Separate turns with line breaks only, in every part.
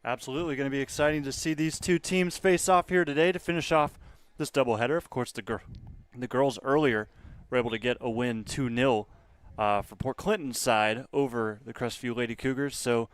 Absolutely going to be exciting to see these two teams face off here today to finish off this doubleheader. Of course, the girls earlier were able to get a win 2-0 for Port Clinton's side over the Crestview Lady Cougars. So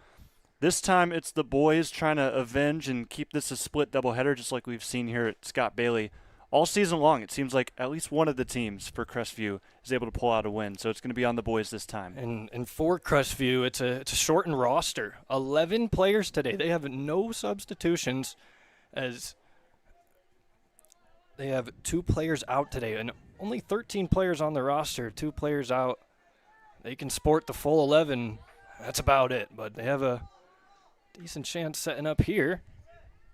this time it's the boys trying to avenge and keep this a split doubleheader, just like we've seen here at Scott Bailey. All season long, it seems like at least one of the teams for Crestview is able to pull out a win. So it's going to be on the boys this time.
And for Crestview, it's a shortened roster. 11 players today. They have no substitutions, as they have 2 players out today. And only 13 players on the roster, 2 players out. They can sport the full 11. That's about it. But they have a decent chance setting up here.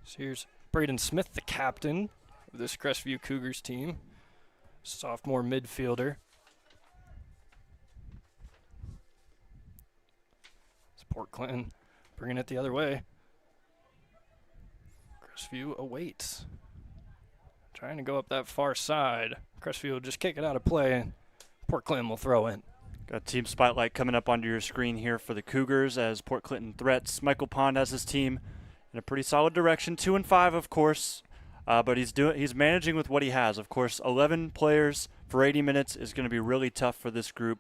So here's Braden Smith, the captain of this Crestview Cougars team. Sophomore midfielder. It's Port Clinton bringing it the other way. Crestview awaits. Trying to go up that far side. Crestview will just kick it out of play, and Port Clinton will throw in.
Got team spotlight coming up onto your screen here for the Cougars as Port Clinton threats. Michael Pond has his team in a pretty solid direction, 2-5, of course, but he's managing with what he has. Of course, 11 players for 80 minutes is going to be really tough for this group,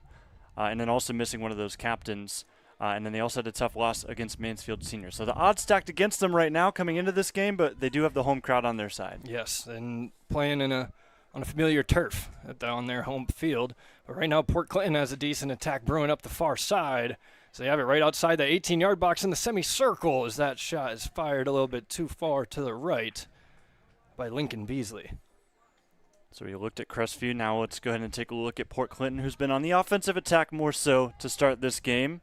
and then also missing one of those captains. And then they also had a tough loss against Mansfield Senior. So the odds stacked against them right now coming into this game, but they do have the home crowd on their side.
Yes, and playing on a familiar turf on their home field. But right now, Port Clinton has a decent attack brewing up the far side. So they have it right outside the 18-yard box in the semicircle as that shot is fired a little bit too far to the right by Lincoln Beasley.
So we looked at Crestview. Now let's go ahead and take a look at Port Clinton, who's been on the offensive attack more so to start this game.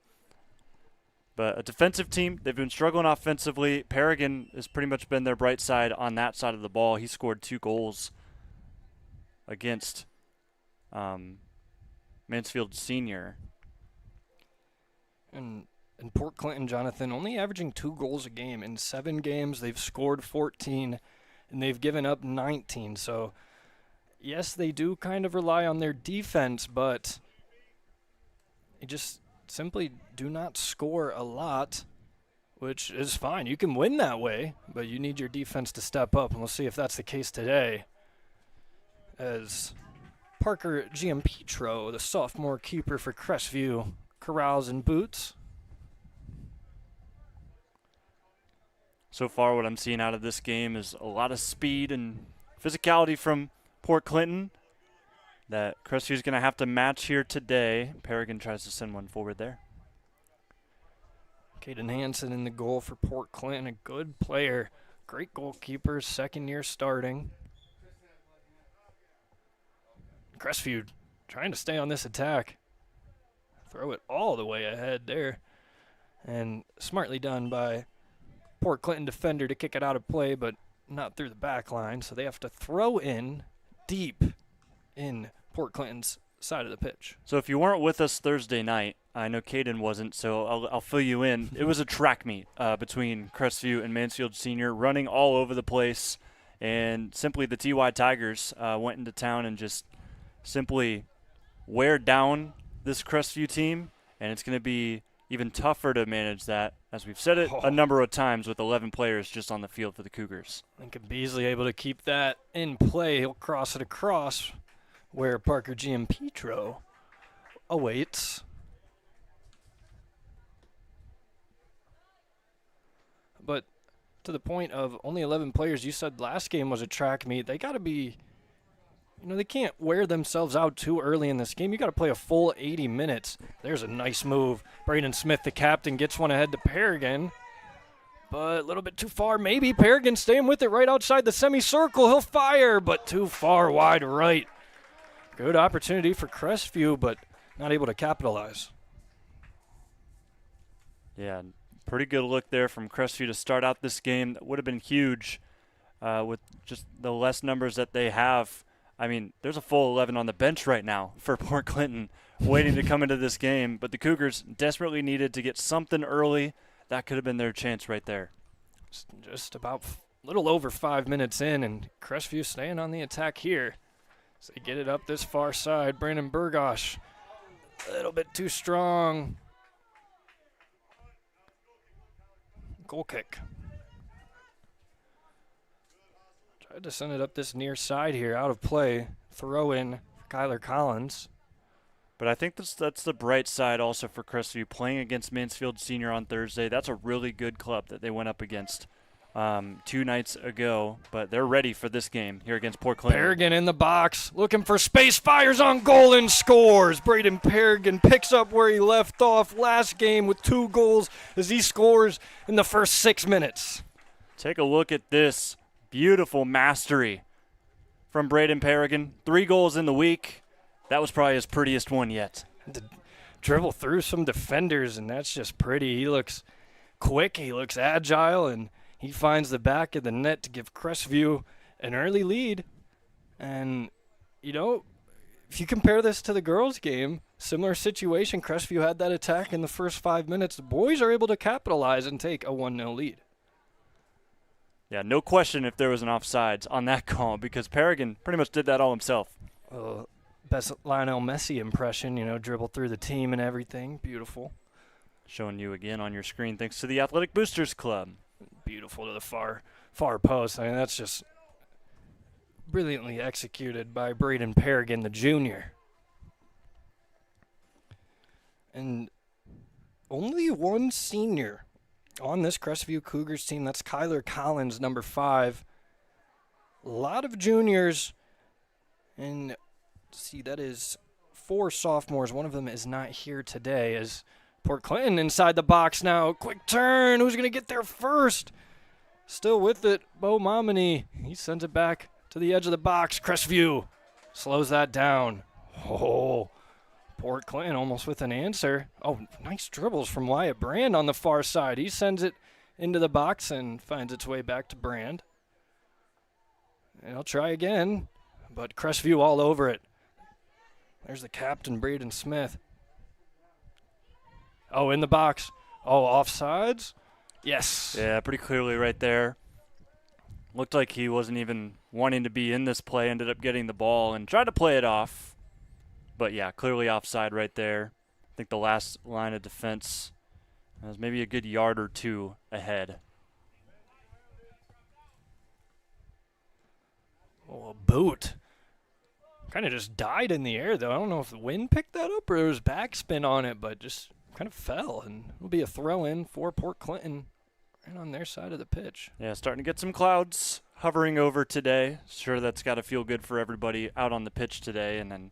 But a defensive team, they've been struggling offensively. Paragon has pretty much been their bright side on that side of the ball. He scored 2 goals against Mansfield Senior.
And Port Clinton, Jonathan, only averaging 2 goals a game. In 7 games, they've scored 14, and they've given up 19. So, yes, they do kind of rely on their defense, but they just simply do not score a lot, which is fine. You can win that way, but you need your defense to step up, and we'll see if that's the case today. As Parker Giampetro, the sophomore keeper for Crestview, corrals and boots.
So far, what I'm seeing out of this game is a lot of speed and physicality from Port Clinton that Crestview's going to have to match here today. Paragon tries to send one forward there.
Caden Hansen in the goal for Port Clinton, a good player. Great goalkeeper, second year starting. Crestview trying to stay on this attack. Throw it all the way ahead there. And smartly done by Port Clinton defender to kick it out of play, but not through the back line. So they have to throw in deep in Port Clinton's side of the pitch.
So if you weren't with us Thursday night, I know Caden wasn't, so I'll fill you in. It was a track meet between Crestview and Mansfield Senior, running all over the place. And simply the TY Tigers went into town and just simply wear down this Crestview team. And it's going to be even tougher to manage that, as we've said it a number of times, with 11 players just on the field for the Cougars.
Lincoln Beasley able to keep that in play. He'll cross it across where Parker Giampetro awaits. But to the point of only 11 players, you said last game was a track meet. They got to be, they can't wear themselves out too early in this game. You got to play a full 80 minutes. There's a nice move. Braden Smith, the captain, gets one ahead to Paragon. But a little bit too far. Maybe Paragon staying with it right outside the semicircle. He'll fire, but too far wide right. Good opportunity for Crestview, but not able to capitalize.
Yeah, pretty good look there from Crestview to start out this game. That would have been huge with just the less numbers that they have. I mean, there's a full 11 on the bench right now for Port Clinton waiting to come into this game. But the Cougars desperately needed to get something early. That could have been their chance right there.
Just about a little over 5 minutes in, and Crestview staying on the attack here. So they get it up this far side. Brandon Burgosh, a little bit too strong. Goal kick. Tried to send it up this near side here, out of play. Throw in for Kyler Collins.
But I think that's the bright side also for Crestview, playing against Mansfield Senior on Thursday. That's a really good club that they went up against 2 nights ago, but they're ready for this game here against Port Clinton.
Paragon in the box, looking for space, fires on goal and scores. Braden Paragon picks up where he left off last game with 2 goals as he scores in the first 6 minutes.
Take a look at this beautiful mastery from Braden Paragon. 3 goals in the week. That was probably his prettiest one yet.
To dribble through some defenders, and that's just pretty. He looks quick, he looks agile, and he finds the back of the net to give Crestview an early lead. And, you know, if you compare this to the girls' game, similar situation. Crestview had that attack in the first 5 minutes. The boys are able to capitalize and take a 1-0 lead.
Yeah, no question if there was an offsides on that call, because Paragon pretty much did that all himself.
Best Lionel Messi impression, you know, dribble through the team and everything. Beautiful.
Showing you again on your screen thanks to the Athletic Boosters Club.
Beautiful to the far post. I mean, that's just brilliantly executed by Braden Paragon, the junior. And only one senior on this Crestview Cougars team. That's Kyler Collins, number 5. A lot of juniors. And see, that is 4 sophomores. One of them is not here today. As Port Clinton inside the box now. Quick turn. Who's going to get there first? Still with it, Bo Momini. He sends it back to the edge of the box. Crestview slows that down. Oh, Port Clinton almost with an answer. Oh, nice dribbles from Wyatt Brand on the far side. He sends it into the box and finds its way back to Brand. And I'll try again, but Crestview all over it. There's the captain, Braden Smith. Oh, in the box. Oh, offsides? Yes.
Yeah, pretty clearly right there. Looked like he wasn't even wanting to be in this play, ended up getting the ball and tried to play it off. But yeah, clearly offside right there. I think the last line of defense was maybe a good yard or 2 ahead.
Oh, a boot. Kind of just died in the air, though. I don't know if the wind picked that up or there was backspin on it, but just kind of fell. And it'll be a throw-in for Port Clinton right on their side of the pitch.
Yeah, starting to get some clouds hovering over today. Sure, that's got to feel good for everybody out on the pitch today. And then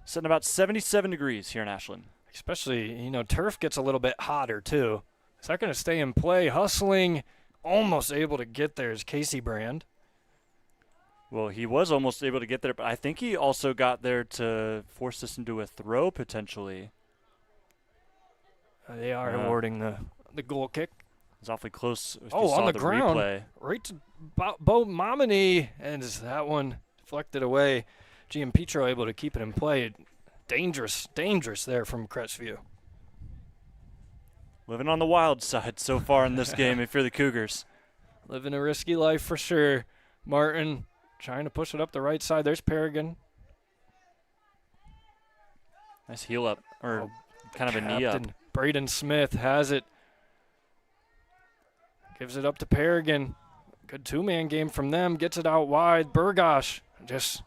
sitting about 77 degrees here in Ashland.
Especially, you know, turf gets a little bit hotter, too. Is that going to stay in play? Hustling, almost able to get there is Casey Brand.
Well, he was almost able to get there, but I think he also got there to force this into a throw potentially.
They are awarding the goal kick.
It's awfully close. If you
Oh,
saw
on the ground.
Replay.
Right to Bo Momini. And that one deflected away. Gianpietro able to keep it in play. Dangerous there from Crestview.
Living on the wild side so far in this game if you're the Cougars.
Living a risky life for sure. Martin trying to push it up the right side. There's Paragon.
Nice heel up, or kind of a knee up.
Braden Smith has it. Gives it up to Paragon. Good 2-man game from them. Gets it out wide. Burgosh just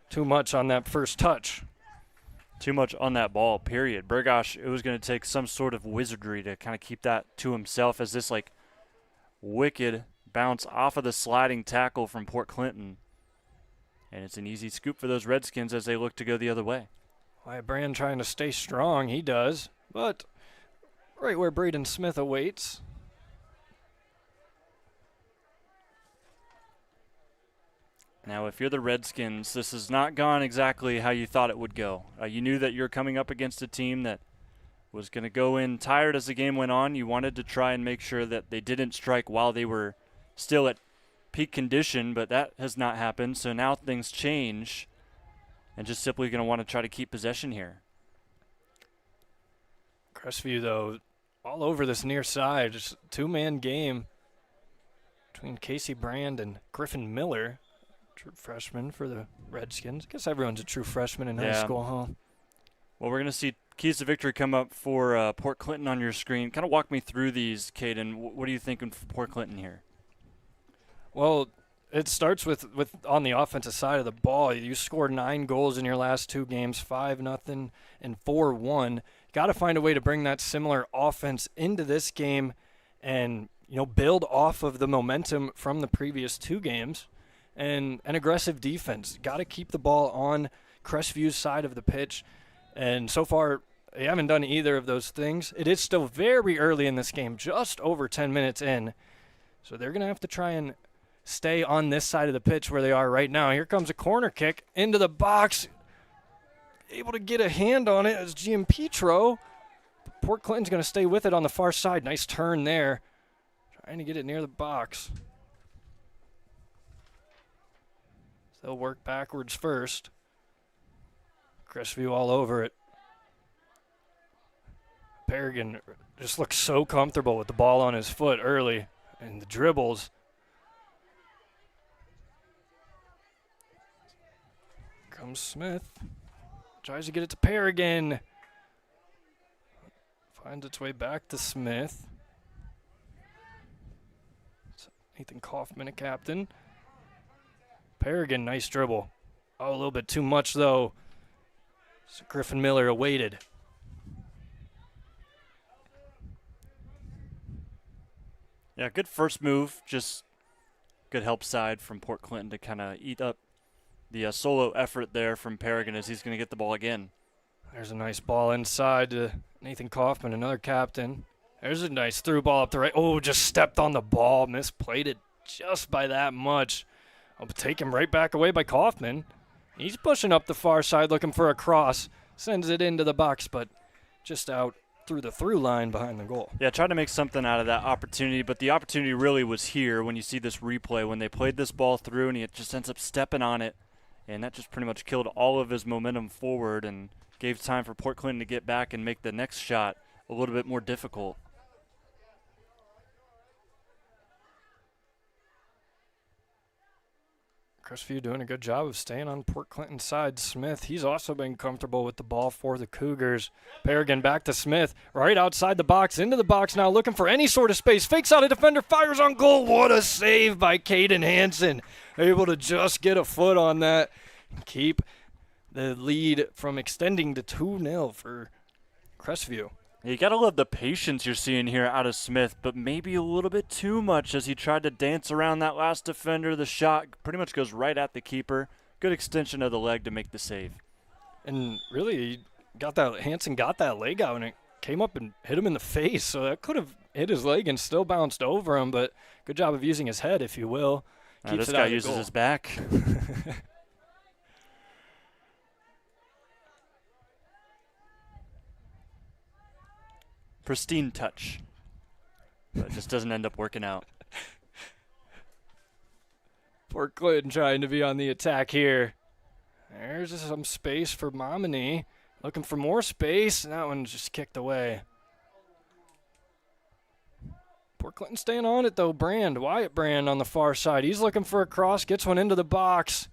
too much on that first touch.
Too much on that ball, period. Burgosh, it was going to take some sort of wizardry to kind of keep that to himself as this, like, wicked bounce off of the sliding tackle from Port Clinton. And it's an easy scoop for those Redskins as they look to go the other way.
Wyatt Brand trying to stay strong. He does. But right where Braden Smith awaits.
Now, if you're the Redskins, this has not gone exactly how you thought it would go. You knew that you're coming up against a team that was going to go in tired as the game went on. You wanted to try and make sure that they didn't strike while they were still at peak condition, but that has not happened. So now things change and just simply going to want to try to keep possession here.
Crestview, though, all over this near side. Just a 2-man game between Casey Brand and Griffin Miller. True freshman for the Redskins. I guess everyone's a true freshman in high school, huh?
Well, we're going to see keys to victory come up for Port Clinton on your screen. Kind of walk me through these, Caden. What are you thinking for Port Clinton here?
Well, It starts with on the offensive side of the ball. You scored 9 goals in your last 2 games, 5-0 and 4-1. Got to find a way to bring that similar offense into this game and, build off of the momentum from the previous 2 games. And an aggressive defense. Got to keep the ball on Crestview's side of the pitch. And so far, they haven't done either of those things. It is still very early in this game, just over 10 minutes in. So they're going to have to try and stay on this side of the pitch where they are right now. Here comes a corner kick into the box. Able to get a hand on it as Gianpietro. Port Clinton's going to stay with it on the far side. Nice turn there. Trying to get it near the box. They'll work backwards first. Crestview all over it. Paragon just looks so comfortable with the ball on his foot early and the dribbles. Comes Smith. Tries to get it to Paragon. Finds its way back to Smith. Nathan Kaufman, a captain. Paragon, nice dribble. Oh, a little bit too much, though. So Griffin Miller awaited.
Yeah, good first move. Just good help side from Port Clinton to kind of eat up the solo effort there from Paragon as he's going to get the ball again.
There's a nice ball inside to Nathan Kaufman, another captain. There's a nice through ball up the right. Oh, just stepped on the ball. Misplayed it just by that much. I'll take him right back away by Kaufman. He's pushing up the far side looking for a cross. Sends it into the box, but just out through the through line behind the goal.
Yeah, tried to make something out of that opportunity, but the opportunity really was here when you see this replay, when they played this ball through and he just ends up stepping on it, and that just pretty much killed all of his momentum forward and gave time for Port Clinton to get back and make the next shot a little bit more difficult.
Crestview doing a good job of staying on Port Clinton's side. Smith, he's also been comfortable with the ball for the Cougars. Paragon back to Smith, right outside the box, into the box now, looking for any sort of space. Fakes out a defender, fires on goal. What a save by Caden Hansen. Able to just get a foot on that and keep the lead from extending to 2-0 for Crestview.
You got to love the patience you're seeing here out of Smith, but maybe a little bit too much as he tried to dance around that last defender. The shot pretty much goes right at the keeper. Good extension of the leg to make the save.
And really, Hansen got that leg out, and it came up and hit him in the face. So that could have hit his leg and still bounced over him, but good job of using his head, if you will.
This guy uses his back. Pristine touch, but it just doesn't end up working out.
Port Clinton trying to be on the attack here. There's some space for Momini. Looking for more space. That one just kicked away. Port Clinton staying on it, though. Wyatt Brand on the far side. He's looking for a cross. Gets one into the box.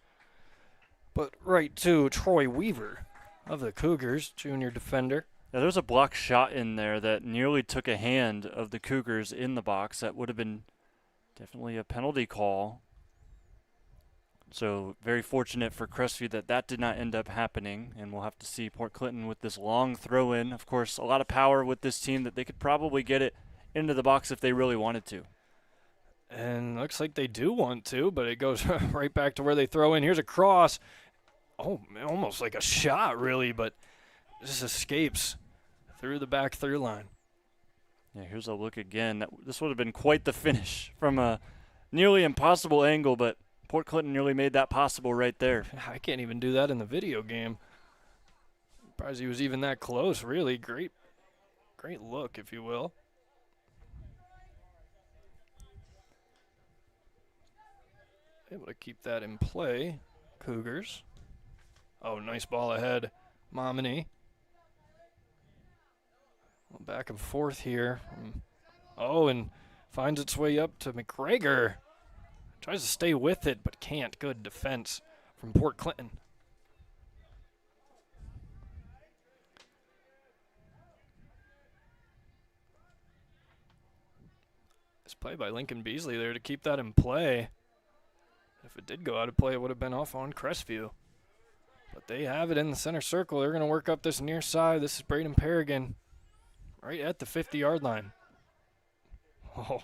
But right to Troy Weaver of the Cougars, junior defender.
Yeah, there's a block shot in there that nearly took a hand of the Cougars in the box. That would have been definitely a penalty call. So very fortunate for Crestview that did not end up happening, and we'll have to see Port Clinton with this long throw-in. Of course, a lot of power with this team that they could probably get it into the box if they really wanted to.
And looks like they do want to, but it goes right back to where they throw in. Here's a cross. Oh, almost like a shot, really, but just escapes through the back through line.
Yeah, here's a look again. This would have been quite the finish from a nearly impossible angle, but Port Clinton nearly made that possible right there.
I can't even do that in the video game. Surprised he was even that close, really. Great look, if you will. Able to keep that in play, Cougars. Oh, nice ball ahead, Momini. Back and forth here. Oh, and finds its way up to McGregor. Tries to stay with it, but can't. Good defense from Port Clinton. This play by Lincoln Beasley there to keep that in play. If it did go out of play, it would have been off on Crestview. But they have it in the center circle. They're going to work up this near side. This is Braden Paragon right at the 50-yard line. Oh,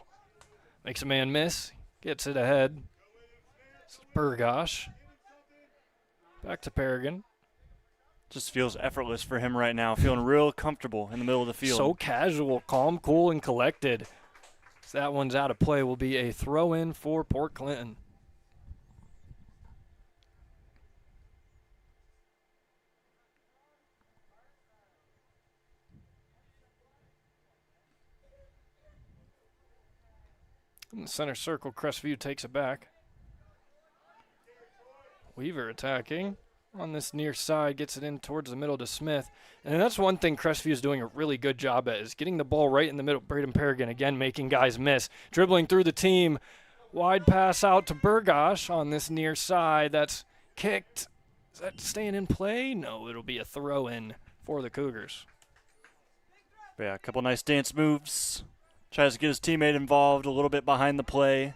makes a man miss. Gets it ahead. This is Burgosh. Back to Paragon.
Just feels effortless for him right now, feeling real comfortable in the middle of the field.
So casual, calm, cool, and collected. So that one's out of play. Will be a throw-in for Port Clinton. In the center circle, Crestview takes it back. Weaver attacking on this near side, gets it in towards the middle to Smith. And that's one thing Crestview is doing a really good job at, is getting the ball right in the middle. Braden Paragon, again, making guys miss. Dribbling through the team. Wide pass out to Burgosh on this near side. That's kicked. Is that staying in play? No, it'll be a throw-in for the Cougars.
Yeah, a couple nice dance moves. Tries to get his teammate involved a little bit behind the play.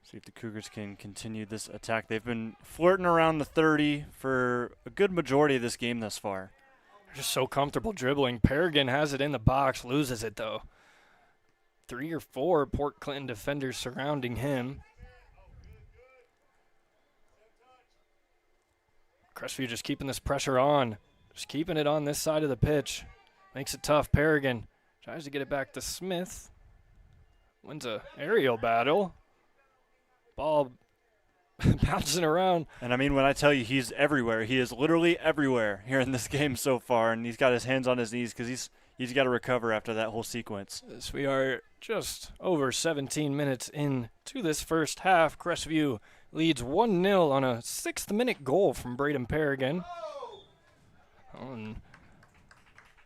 See if the Cougars can continue this attack. They've been flirting around the 30 for a good majority of this game thus far.
They're just so comfortable dribbling. Paragon has it in the box, loses it though. 3 or 4 Port Clinton defenders surrounding him. Crestview just keeping this pressure on. Just keeping it on this side of the pitch. Makes it tough. Paragon tries to get it back to Smith. Wins a aerial battle. Ball bouncing around.
And I mean, when I tell you he's everywhere, he is literally everywhere here in this game so far. And he's got his hands on his knees because he's got to recover after that whole sequence.
As we are just over 17 minutes into this first half, Crestview leads 1-0 on a 6th-minute goal from Braden Paragon.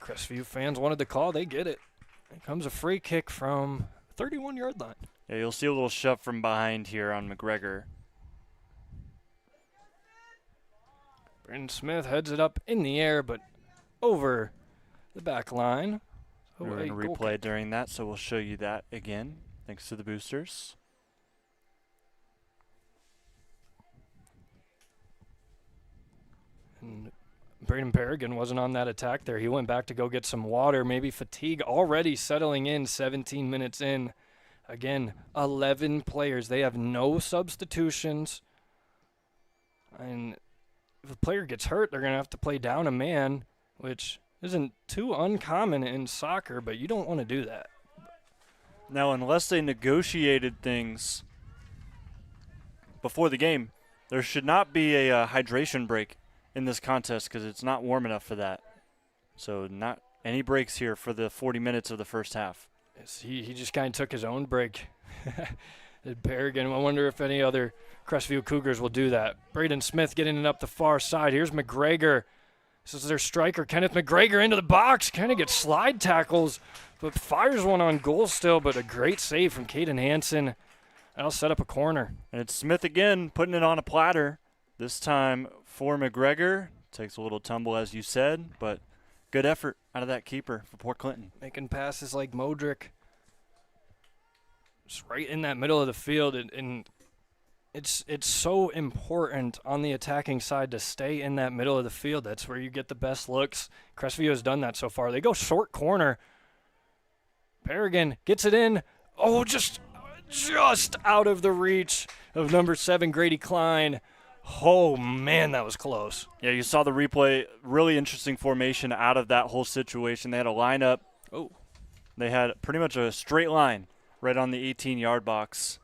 Crestview fans wanted the call. They get it. Here comes a free kick from 31-yard line.
Yeah, you'll see a little shove from behind here on McGregor.
Brandon Smith heads it up in the air, but over the back line. So
We're going to replay during that, so we'll show you that again. Thanks to the boosters.
And Braden Paragon wasn't on that attack there. He went back to go get some water. Maybe fatigue already settling in 17 minutes in. Again, 11 players. They have no substitutions. And if a player gets hurt, they're going to have to play down a man, which isn't too uncommon in soccer, but you don't want to do that.
Now, unless they negotiated things before the game, there should not be a hydration break in this contest because it's not warm enough for that. So not any breaks here for the 40 minutes of the first half.
Yes, he just kind of took his own break. Paragon, I wonder if any other Crestview Cougars will do that. Braden Smith getting it up the far side. Here's McGregor. This is their striker, Kenneth McGregor, into the box. Kind of gets slide tackles, but fires one on goal still, but a great save from Caden Hansen. That'll set up a corner.
And it's Smith again putting it on a platter. This time for McGregor. Takes a little tumble, as you said, but good effort out of that keeper for Port Clinton.
Making passes like Modric. Just right in that middle of the field, and it's so important on the attacking side to stay in that middle of the field. That's where you get the best looks. Crestview has done that so far. They go short corner. Paragon gets it in. Oh, just out of the reach of number 7, Grady Klein. Oh, man, that was close.
Yeah, you saw the replay. Really interesting formation out of that whole situation. They had a lineup.
Oh.
They had pretty much a straight line right on the 18-yard box,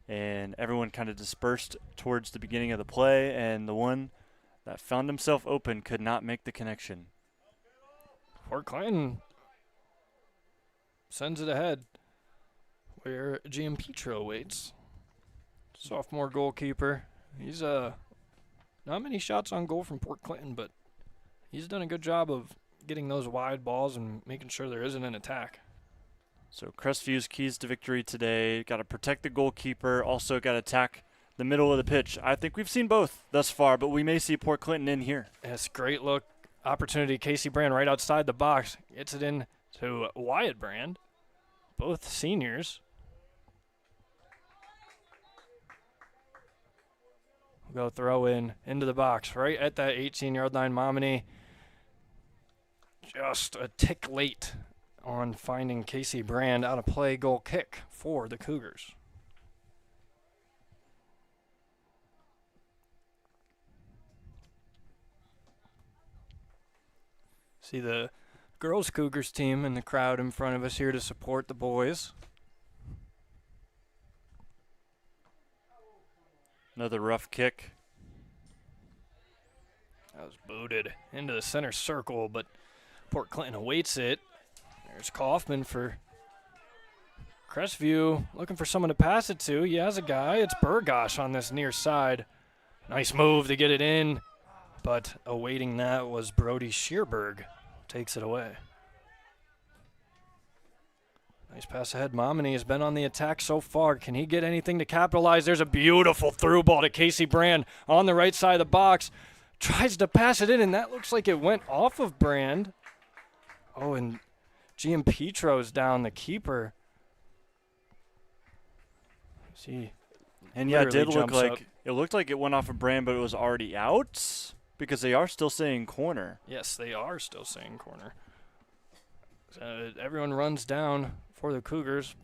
and everyone kind of dispersed towards the beginning of the play, and the one that found himself open could not make the connection.
Port Clinton sends it ahead where GM Petro waits. Sophomore goalkeeper. He's not many shots on goal from Port Clinton, but he's done a good job of getting those wide balls and making sure there isn't an attack.
So Crestview's keys to victory today. Got to protect the goalkeeper. Also got to attack the middle of the pitch. I think we've seen both thus far, but we may see Port Clinton in here.
Yes, great look. Opportunity. Casey Brand right outside the box. Gets it in to Wyatt Brand. Both seniors. We'll go throw into the box right at that 18-yard line. Momini just a tick late on finding Casey Brand out of play. Goal kick for the Cougars. See the girls Cougars team in the crowd in front of us here to support the boys.
Another rough kick.
That was booted into the center circle, but Port Clinton awaits it. There's Kaufman for Crestview, looking for someone to pass it to. He has a guy. It's Burgosh on this near side. Nice move to get it in, but awaiting that was Brody Shearberg. Takes it away. Nice pass ahead. Momini has been on the attack so far. Can he get anything to capitalize? There's a beautiful through ball to Casey Brand on the right side of the box. Tries to pass it in, and that looks like it went off of Brand. Oh, and Giampitro's down, the keeper. See,
and yeah, it did look like it looked like it went off of Brand, but it was already out because they are still saying corner.
Yes, they are still saying corner. So everyone runs down for the Cougars.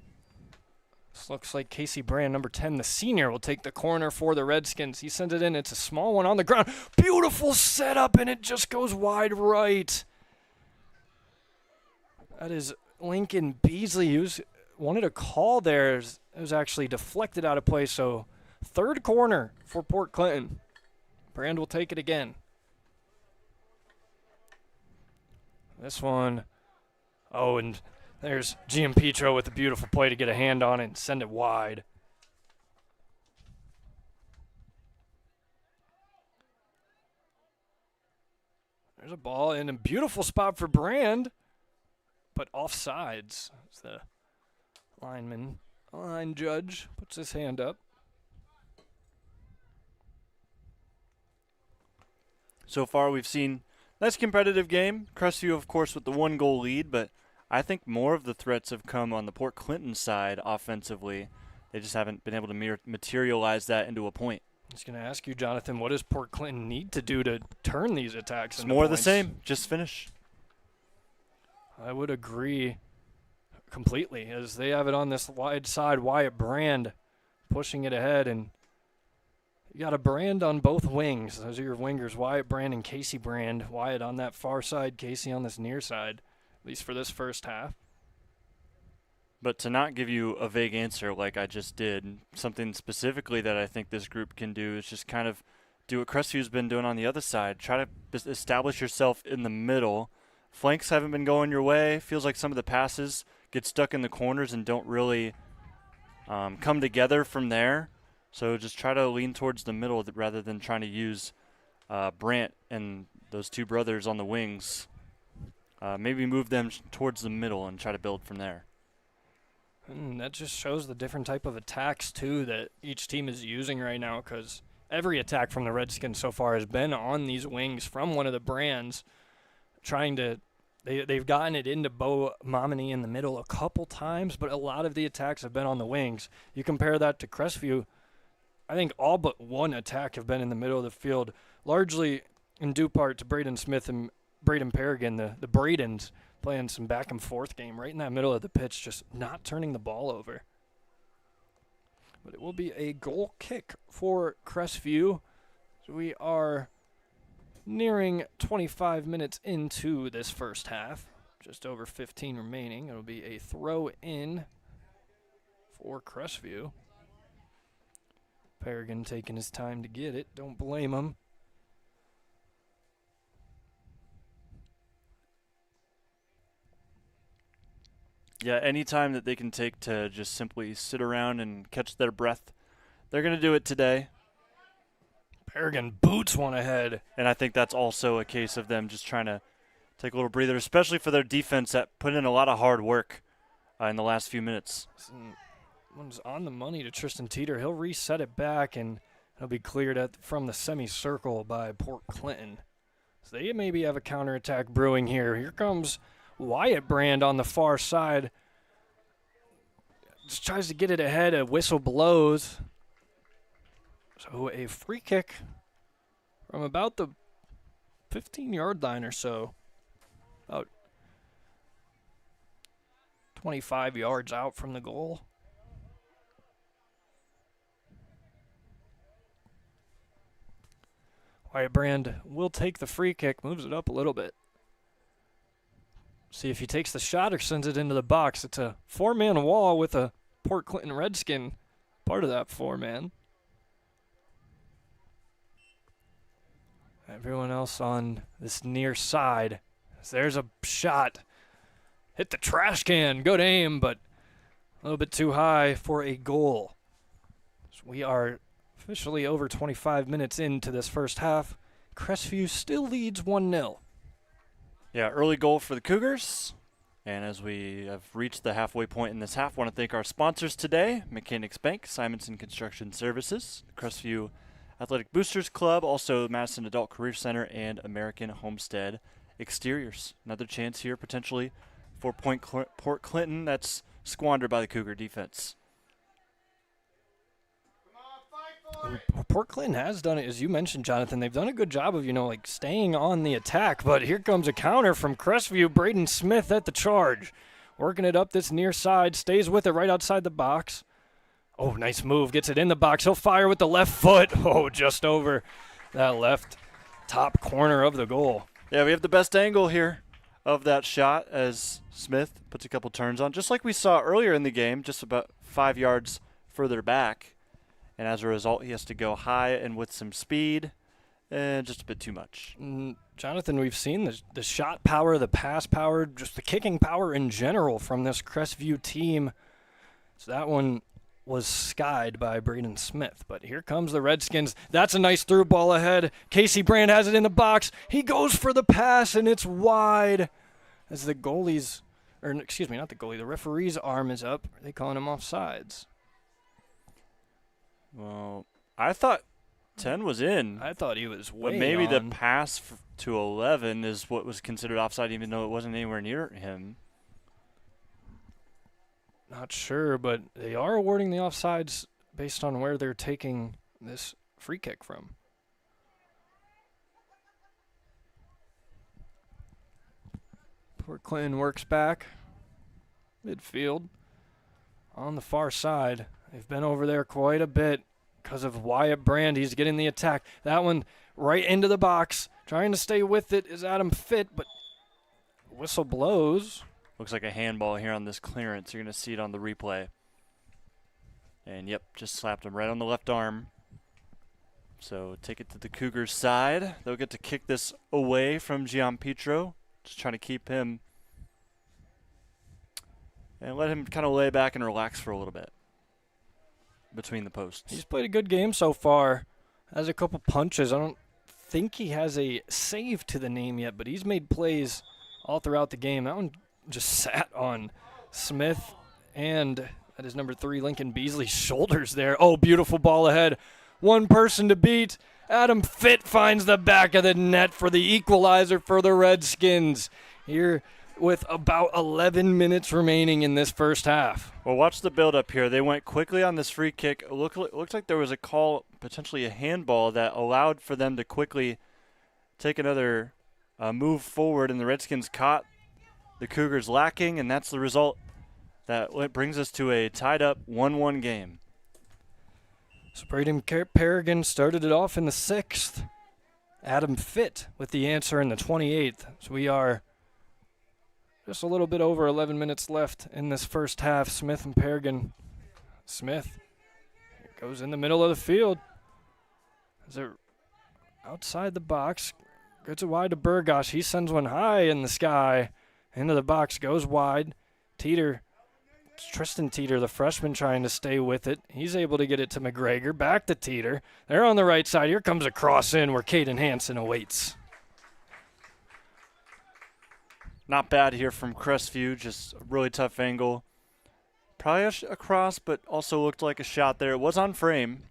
This looks like Casey Brand, number 10, the senior, will take the corner for the Redskins. He sends it in. It's a small one on the ground. Beautiful setup, and it just goes wide right. That is Lincoln Beasley, who wanted a call there. It was actually deflected out of play, so third corner for Port Clinton. Brand will take it again. This one, oh, and there's Giampetro with a beautiful play to get a hand on it and send it wide. There's a ball in a beautiful spot for Brand, but offsides. As the line judge puts his hand up.
So far we've seen nice competitive game. Crestview, of course, with the 1-goal lead, but I think more of the threats have come on the Port Clinton side offensively. They just haven't been able to materialize that into a point.
I was going to ask you, Jonathan, what does Port Clinton need to do to turn these attacks into
more
points?
of the same. Just finish.
I would agree completely, as they have it on this wide side. Wyatt Brand pushing it ahead, and you got a Brand on both wings. Those are your wingers, Wyatt Brand and Casey Brand. Wyatt on that far side, Casey on this near side, at least for this first half.
But to not give you a vague answer like I just did, something specifically that I think this group can do is just kind of do what Crestview's been doing on the other side. Try to establish yourself in the middle. Flanks haven't been going your way. Feels like some of the passes get stuck in the corners and don't really come together from there. So just try to lean towards the middle rather than trying to use Brant and those two brothers on the wings. Maybe move them towards the middle and try to build from there.
And that just shows the different type of attacks, too, that each team is using right now, because every attack from the Redskins so far has been on these wings from one of the Brands, trying to they've gotten it into Bo Momini in the middle a couple times, but a lot of the attacks have been on the wings. You compare that to Crestview, I think all but one attack have been in the middle of the field, largely in due part to Braden Smith and Braden Paragon, the Bradens, playing some back and forth game right in that middle of the pitch, just not turning the ball over. But it will be a goal kick for Crestview. So we are nearing 25 minutes into this first half, just over 15 remaining. It'll be a throw in for Crestview. Paragon taking his time to get it. Don't blame him.
Yeah, any time that they can take to just simply sit around and catch their breath, they're going to do it today.
Paragon boots one ahead.
And I think that's also a case of them just trying to take a little breather, especially for their defense that put in a lot of hard work in the last few minutes.
One's on the money to Tristan Teeter. He'll reset it back, and it'll be cleared from the semicircle by Port Clinton. So they maybe have a counterattack brewing here. Here comes Wyatt Brand on the far side. Just tries to get it ahead. A whistle blows. So a free kick from about the 15-yard line or so. About 25 yards out from the goal. Wyatt Brand will take the free kick, moves it up a little bit. See if he takes the shot or sends it into the box. It's a 4-man wall with a Port Clinton Redskin part of that 4-man. Everyone else on this near side. There's a shot. Hit the trash can. Good aim, but a little bit too high for a goal. So we are officially over 25 minutes into this first half. Crestview still leads 1-0.
Yeah, early goal for the Cougars. And as we have reached the halfway point in this half, I want to thank our sponsors today, Mechanics Bank, Simonson Construction Services, Crestview Athletic Boosters Club, also Madison Adult Career Center, and American Homestead Exteriors. Another chance here potentially for Port Clinton that's squandered by the Cougar defense.
Port Clinton has done it, as you mentioned, Jonathan. They've done a good job of, like staying on the attack. But here comes a counter from Crestview. Braden Smith at the charge. Working it up this near side. Stays with it right outside the box. Oh, nice move. Gets it in the box. He'll fire with the left foot. Oh, just over that left top corner of the goal.
Yeah, we have the best angle here of that shot as Smith puts a couple turns on. Just like we saw earlier in the game, just about 5 yards further back. And as a result, he has to go high and with some speed, and just a bit too much.
Jonathan, we've seen the shot power, the pass power, just the kicking power in general from this Crestview team. So that one was skied by Braden Smith. But here comes the Redskins. That's a nice through ball ahead. Casey Brand has it in the box. He goes for the pass, and it's wide. As the goalie's, or excuse me, not the goalie, the referee's arm is up. Are they calling him offsides?
Well, I thought 10 was in.
I thought he was way
But maybe
on.
the pass to 11 is what was considered offside, even though it wasn't anywhere near him.
Not sure, but they are awarding the offsides based on where they're taking this free kick from. Port Clinton works back. Midfield. On the far side. They've been over there quite a bit because of Wyatt Brand. He's getting the attack. That one right into the box. Trying to stay with it is Adam Fitt, but whistle blows.
Looks like a handball here on this clearance. You're going to see it on the replay. And, yep, just slapped him right on the left arm. So take it to the Cougars' side. They'll get to kick this away from Gianpietro. Just trying to keep him and let him kind of lay back and relax for a little bit between the posts.
He's played a good game so far. Has a couple punches. I don't think he has a save to the name yet, but he's made plays all throughout the game. That one just sat on Smith and that is number 3, Lincoln Beasley's shoulders there. Oh, beautiful ball ahead. One person to beat. Adam Fitt finds the back of the net for the equalizer for the Redskins. Here with about 11 minutes remaining in this first half.
Well, watch the build-up here. They went quickly on this free kick. It looked like there was a call, potentially a handball, that allowed for them to quickly take another move forward, and the Redskins caught the Cougars lacking, and that's the result. That brings us to a tied-up 1-1 game.
So Braden Parrigan started it off in the 6th. Adam Fitt with the answer in the 28th. So we are just a little bit over 11 minutes left in this first half. Smith and Parrigan. Smith goes in the middle of the field. Is it outside the box? Gets it wide to Burgosh. He sends one high in the sky. Into the box, goes wide. Tristan Teeter, the freshman, trying to stay with it. He's able to get it to McGregor. Back to Teeter. They're on the right side. Here comes a cross in where Caden Hansen awaits.
Not bad here from Crestview, just a really tough angle. Probably a cross, but also looked like a shot there. It was on frame.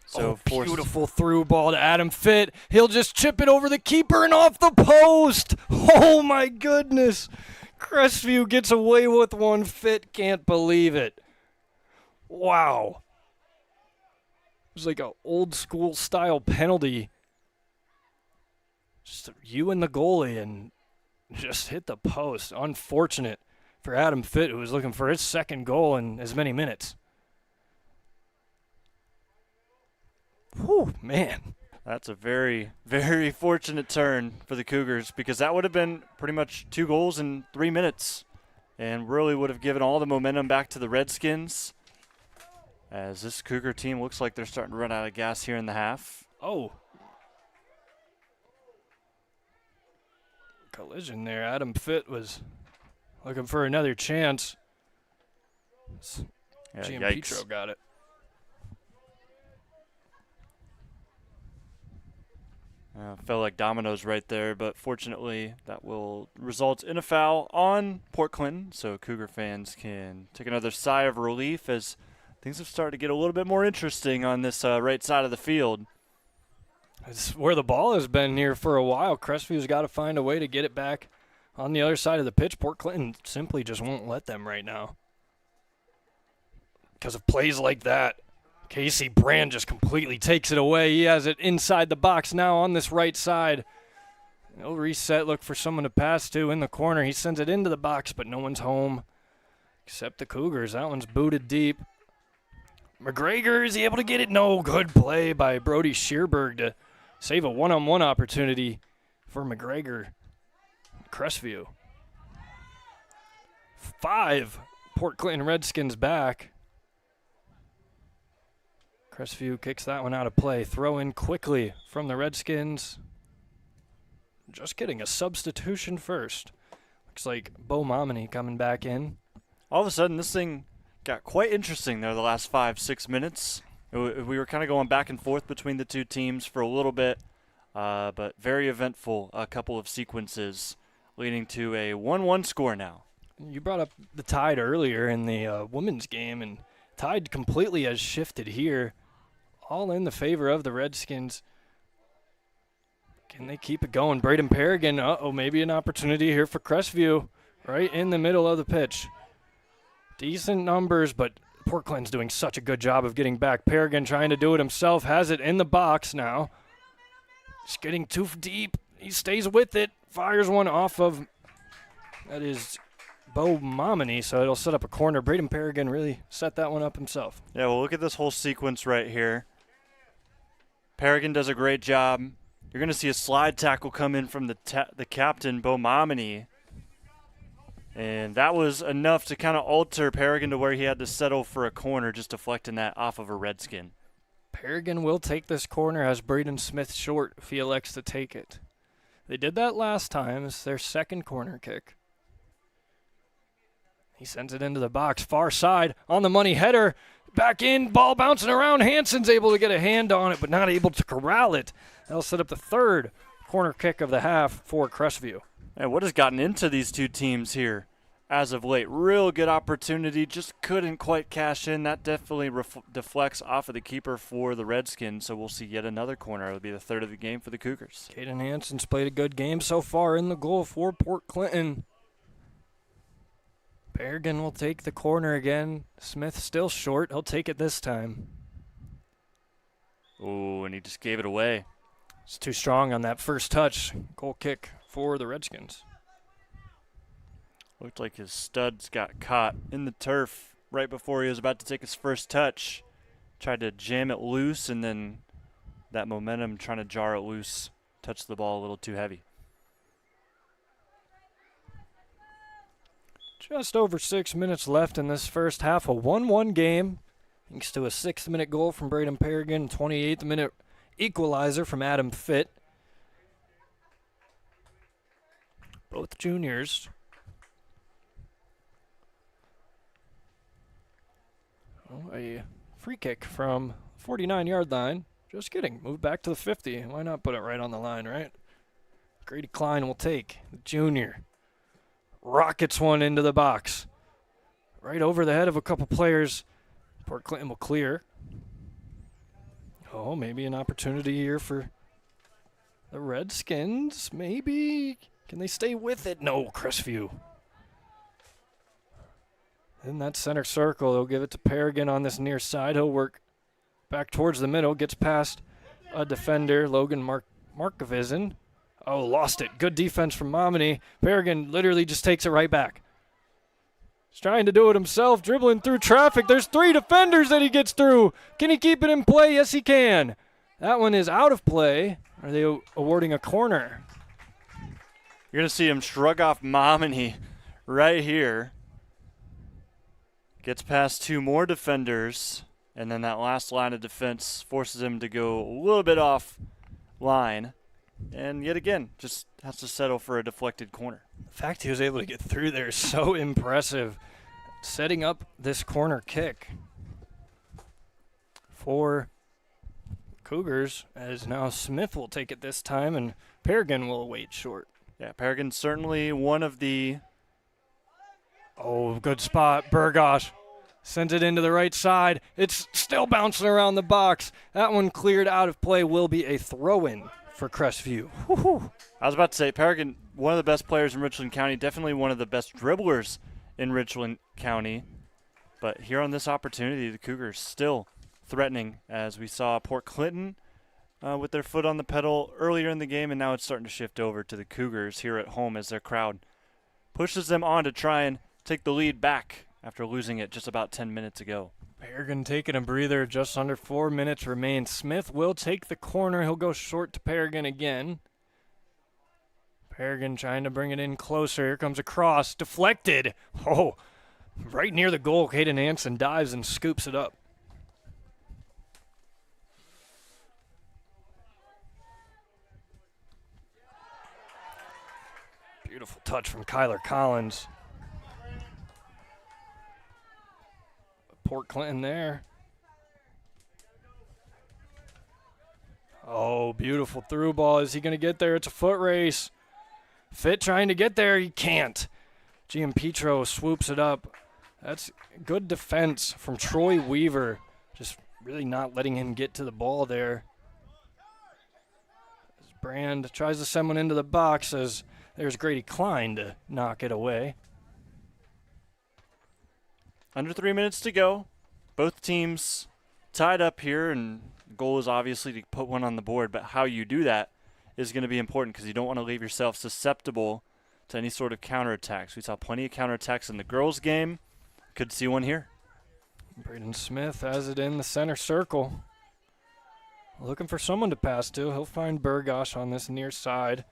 So
beautiful through ball to Adam Fitt. He'll just chip it over the keeper and off the post. Oh, my goodness. Crestview gets away with one. Fitt can't believe it. Wow. was like an old school style penalty. Just you and the goalie and just hit the post. Unfortunate for Adam Fitt, who was looking for his second goal in as many minutes. Whew, man.
That's a very, very fortunate turn for the Cougars, because that would have been pretty much 2 goals in 3 minutes and really would have given all the momentum back to the Redskins, as this Cougar team looks like they're starting to run out of gas here in the half.
Oh. Collision there. Adam Fitt was looking for another chance.
Yeah,
GM
yikes.
Petro got it.
Felt like dominoes right there, but fortunately that will result in a foul on Port Clinton, so Cougar fans can take another sigh of relief as things have started to get a little bit more interesting on this right side of the field.
It's where the ball has been here for a while. Crestview's got to find a way to get it back on the other side of the pitch. Port Clinton simply just won't let them right now because of plays like that. Casey Brand just completely takes it away. He has it inside the box now on this right side. He'll reset, look for someone to pass to in the corner. He sends it into the box, but no one's home except the Cougars. That one's booted deep. McGregor, is he able to get it? No, good play by Brody Shearberg to save a one-on-one opportunity for McGregor. Crestview. 5 Port Clinton Redskins back. Crestview kicks that one out of play. Throw in quickly from the Redskins. Just getting a substitution first. Looks like Bo Momini coming back in.
All of a sudden, this thing got quite interesting there the last 5-6 minutes. We were kind of going back and forth between the two teams for a little bit, but very eventful, a couple of sequences leading to a 1-1 score now.
You brought up the Tide earlier in the women's game, and Tide completely has shifted here. All in the favor of the Redskins. Can they keep it going? Braden Paragon, maybe an opportunity here for Crestview. Right in the middle of the pitch. Decent numbers, but Port Clinton's doing such a good job of getting back. Paragon trying to do it himself. Has it in the box now. Just getting too deep. He stays with it. Fires one off of, that is Bo Momini, so it'll set up a corner. Braden Paragon really set that one up himself.
Yeah, well, look at this whole sequence right here. Paragon does a great job. You're going to see a slide tackle come in from the captain, Bo Momini. And that was enough to kind of alter Paragon to where he had to settle for a corner, just deflecting that off of a Redskin.
Paragon will take this corner as Braden Smith short if he elects to take it. They did that last time. It's their second corner kick. He sends it into the box, far side, on the money header. Back in, ball bouncing around. Hansen's able to get a hand on it, but not able to corral it. That'll set up the third corner kick of the half for Crestview.
And what has gotten into these two teams here as of late? Real good opportunity, just couldn't quite cash in. That definitely deflects off of the keeper for the Redskins, so we'll see yet another corner. It'll be the third of the game for the Cougars.
Caden Hansen's played a good game so far in the goal for Port Clinton. Paragon will take the corner again. Smith still short. He'll take it this time.
Oh, and he just gave it away.
It's too strong on that first touch. Goal kick for the Redskins.
Looked like his studs got caught in the turf right before he was about to take his first touch. Tried to jam it loose, and then that momentum trying to jar it loose touched the ball a little too heavy.
Just over 6 minutes left in this first half. A 1-1 game. Thanks to a 6th-minute goal from Braden Paragon. 28th-minute equalizer from Adam Fitt. Both juniors. A free kick from 49-yard line. Just kidding. Move back to the 50. Why not put it right on the line, right? Grady Klein will take the junior. Rockets one into the box. Right over the head of a couple players. Port Clinton will clear. Oh, maybe an opportunity here for the Redskins. Maybe. Can they stay with it? No, Crestview. In that center circle, they'll give it to Paragon on this near side. He'll work Back towards the middle, gets past a defender, Logan Markovizin. Oh, lost it. Good defense from Momini. Berrigan literally just takes it right back. He's trying to do it himself, dribbling through traffic. There's 3 defenders that he gets through. Can he keep it in play? Yes, he can. That one is out of play. Are they awarding a corner?
You're going to see him shrug off Momini right here. Gets past 2 more defenders, and then that last line of defense forces him to go a little bit off line. And yet again, just has to settle for a deflected corner.
The fact he was able to get through there is so impressive. Setting up this corner kick for Cougars, as now Smith will take it this time, and Berrigan will await short.
Yeah, Berrigan's certainly one of the...
Oh, good spot. Burgosh sends it into the right side. It's still bouncing around the box. That one cleared out of play, will be a throw-in for Crestview. Woo-hoo.
I was about to say, Berrigan, one of the best players in Richland County, definitely one of the best dribblers in Richland County. But here on this opportunity, the Cougars still threatening, as we saw Port Clinton with their foot on the pedal earlier in the game, and now it's starting to shift over to the Cougars here at home as their crowd pushes them on to try and take the lead back after losing it just about 10 minutes ago.
Berrigan taking a breather, just under 4 minutes remain. Smith will take the corner. He'll go short to Berrigan again. Berrigan trying to bring it in closer. Here comes a cross. Deflected. Oh, right near the goal. Caden Hansen dives and scoops it up. Beautiful touch from Kyler Collins. Port Clinton there. Oh, beautiful through ball. Is he going to get there? It's a foot race. Fit trying to get there. He can't. Gianpietro swoops it up. That's good defense from Troy Weaver. Just really not letting him get to the ball there. As Brand tries to send one into the box, as there's Grady Klein to knock it away.
Under 3 minutes to go. Both teams tied up here, and the goal is obviously to put one on the board, but how you do that is going to be important because you don't want to leave yourself susceptible to any sort of counterattacks. We saw plenty of counterattacks in the girls' game. Could see one here.
Braden Smith has it in the center circle. Looking for someone to pass to. He'll find Burgosh on this near side,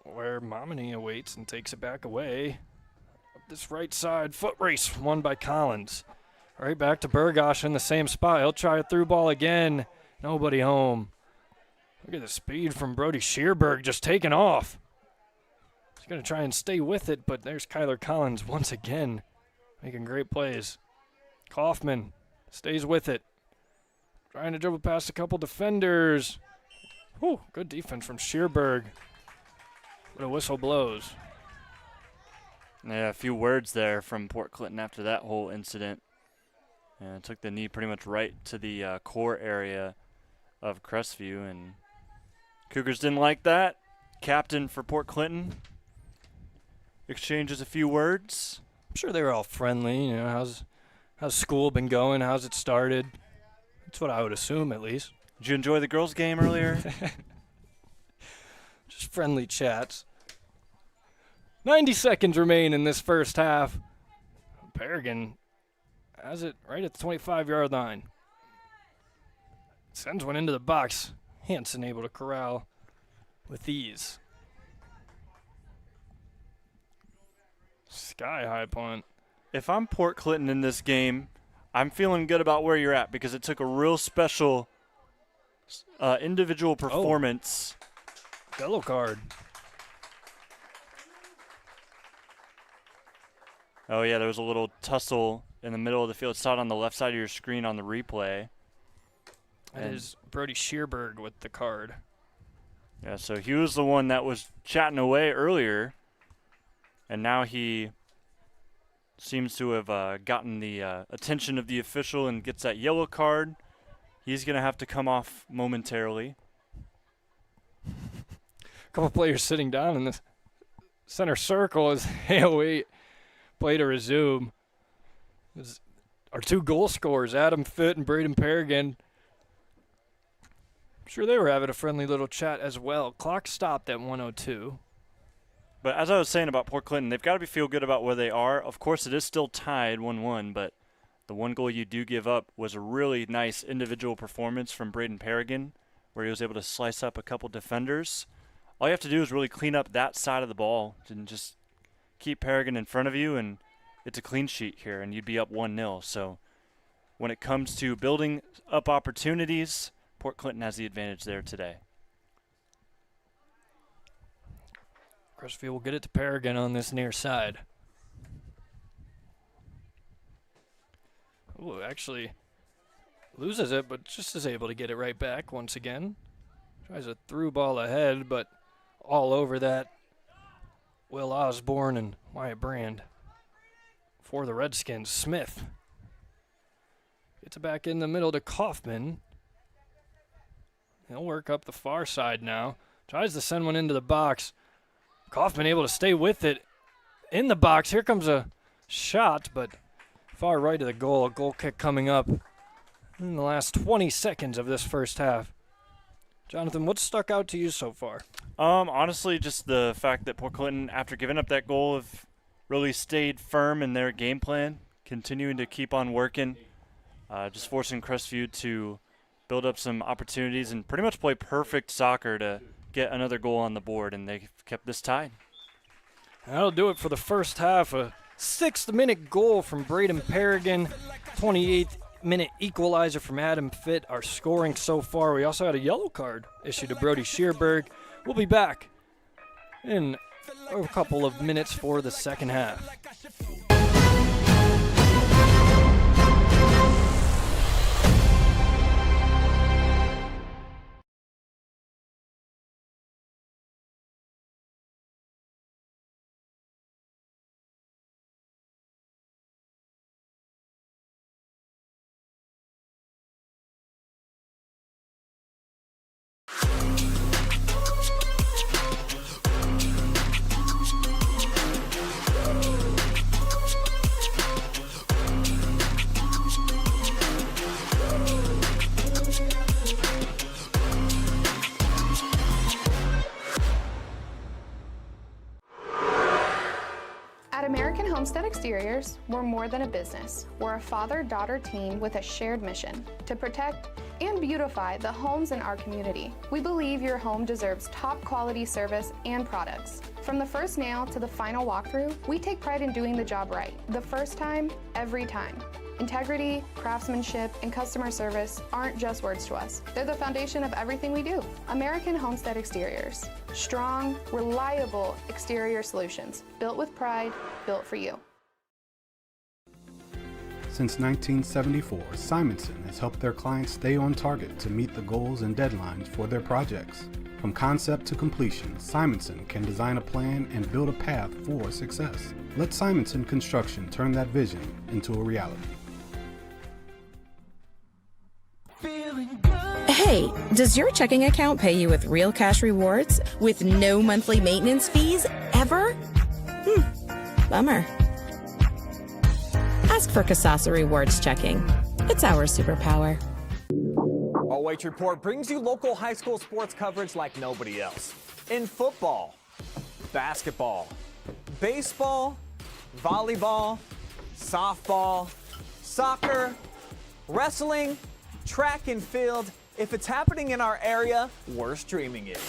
where Momini awaits and takes it back away. Up this right side, foot race won by Collins. Right back to Burgosh in the same spot. He'll try a through ball again. Nobody home. Look at the speed from Brody Shearberg just taking off. He's going to try and stay with it, but there's Kyler Collins once again making great plays. Kaufman stays with it. Trying to dribble past a couple defenders. Whew, good defense from Shearberg. But a whistle blows.
Yeah, a few words there from Port Clinton after that whole incident. And took the knee pretty much right to the core area of Crestview, and Cougars didn't like that. Captain for Port Clinton exchanges a few words.
I'm sure they were all friendly. You know, how's school been going? How's it started? That's what I would assume, at least.
Did you enjoy the girls' game earlier?
Just friendly chats. 90 seconds remain in this first half. Berrigan has it right at the 25-yard line. Sends one into the box. Hansen able to corral with ease. Sky-high punt.
If I'm Port Clinton in this game, I'm feeling good about where you're at because it took a real special individual performance.
Yellow card.
Oh, yeah, there was a little tussle in the middle of the field. Saw it on the left side of your screen on the replay.
That is Brody Shearberg with the card.
Yeah, so he was the one that was chatting away earlier, and now he seems to have gotten the attention of the official and gets that yellow card. He's going to have to come off momentarily.
A couple players sitting down in the center circle as they await play to resume. Our 2 goal scorers, Adam Fitt and Braden Paragon. I'm sure they were having a friendly little chat as well. Clock stopped at 1:02.
But as I was saying about Port Clinton, they've got to feel good about where they are. Of course, it is still tied 1-1, but the 1 goal you do give up was a really nice individual performance from Braden Paragon, where he was able to slice up a couple defenders. All you have to do is really clean up that side of the ball and just keep Paragon in front of you, and it's a clean sheet here, and you'd be up 1-0. So when it comes to building up opportunities, Port Clinton has the advantage there today.
Crestview will get it to Paragon on this near side. Ooh, actually loses it, but just is able to get it right back once again. Tries a through ball ahead, but all over that. Will Osborne and Wyatt Brand. For the Redskins, Smith gets it back in the middle to Kaufman. He'll work up the far side now. Tries to send one into the box. Kaufman able to stay with it in the box. Here comes a shot, but far right of the goal. A goal kick coming up in the last 20 seconds of this first half. Jonathan, what's stuck out to you so far?
Honestly, just the fact that Port Clinton, after giving up that goal, have really stayed firm in their game plan, continuing to keep on working, just forcing Crestview to build up some opportunities and pretty much play perfect soccer to get another goal on the board, and they kept this tied.
That'll do it for the first half. A 6th-minute goal from Braden Paragon, 28th-minute equalizer from Adam Fitt. Our scoring so far. We also had a yellow card issued to Brody Shearberg. We'll be back in a couple of minutes for the second half.
At American Homestead Exteriors, we're more than a business. We're a father-daughter team with a shared mission to protect and beautify the homes in our community. We believe your home deserves top quality service and products. From the first nail to the final walkthrough, we take pride in doing the job right. The first time, every time. Integrity, craftsmanship, and customer service aren't just words to us. They're the foundation of everything we do. American Homestead Exteriors. Strong, reliable exterior solutions. Built with pride, built for you.
Since 1974, Simonson has helped their clients stay on target to meet the goals and deadlines for their projects. From concept to completion, Simonson can design a plan and build a path for success. Let Simonson Construction turn that vision into a reality.
Hey, does your checking account pay you with real cash rewards with no monthly maintenance fees ever? Bummer. Ask for Kasasa Rewards Checking. It's our superpower.
OH Report brings you local high school sports coverage like nobody else. In football, basketball, baseball, volleyball, softball, soccer, wrestling, track and field. If it's happening in our area, we're streaming it.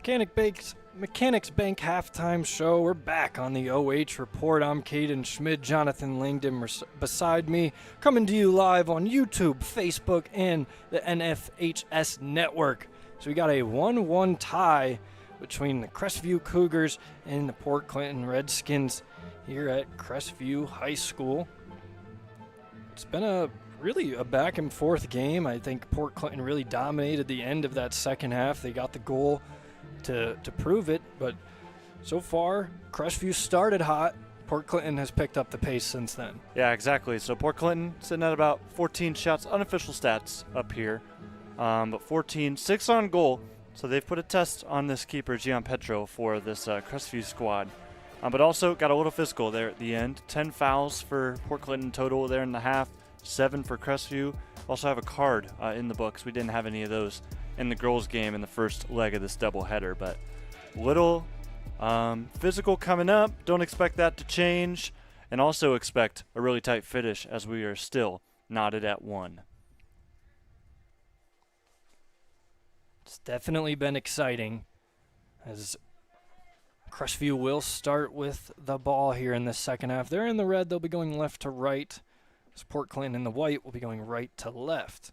Mechanics Bank halftime show. We're back on the OH Report. I'm Caden Schmid, Jonathan Langdon beside me, coming to you live on YouTube, Facebook, and the NFHS Network. So we got a 1-1 tie between the Crestview Cougars and the Port Clinton Redskins here at Crestview High School. It's been really a back and forth game. I think Port Clinton really dominated the end of that second half. They got the goal to prove it, but so far Crestview started hot. Port Clinton has picked up the pace since then.
Yeah, exactly. So Port Clinton sitting at about 14 shots, unofficial stats up here, but 14, 6 on goal. So they've put a test on this keeper, Gian Petro, for this Crestview squad. But also got a little physical there at the end. 10 fouls for Port Clinton total there in the half, 7 for Crestview. Also have a card in the books. We didn't have any of those in the girls' game in the first leg of this doubleheader, but little physical coming up. Don't expect that to change, and also expect a really tight finish as we are still knotted at 1.
It's definitely been exciting as Crestview will start with the ball here in the second half. They're in the red. They'll be going left to right. As Port Clinton in the white will be going right to left.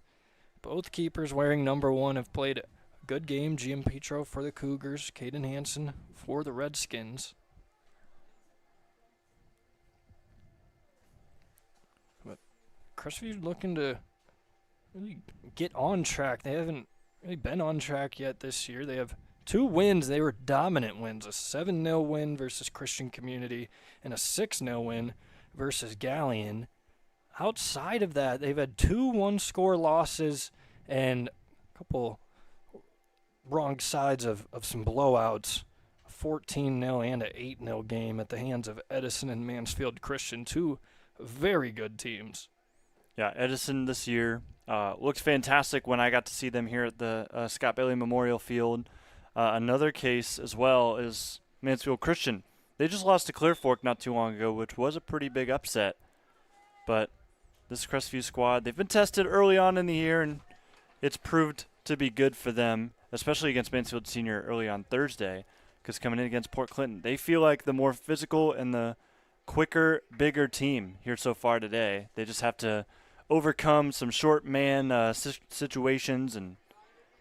Both keepers wearing number 1 have played a good game. Gian Petro for the Cougars, Caden Hansen for the Redskins. But Crestview looking to really get on track. They haven't really been on track yet this year. They have 2 wins. They were dominant wins. A 7-0 win versus Christian Community and a 6-0 win versus Galleon. Outside of that, they've had 2 one-score losses and a couple wrong sides of some blowouts. A 14-0 and an 8-0 game at the hands of Edison and Mansfield Christian, 2 very good teams.
Yeah, Edison this year looked fantastic when I got to see them here at the Scott Bailey Memorial Field. Another case as well is Mansfield Christian. They just lost to Clear Fork not too long ago, which was a pretty big upset. But this Crestview squad, they've been tested early on in the year, and it's proved to be good for them, especially against Mansfield Senior early on Thursday, because coming in against Port Clinton, they feel like the more physical and the quicker, bigger team here so far today. They just have to overcome some short man situations and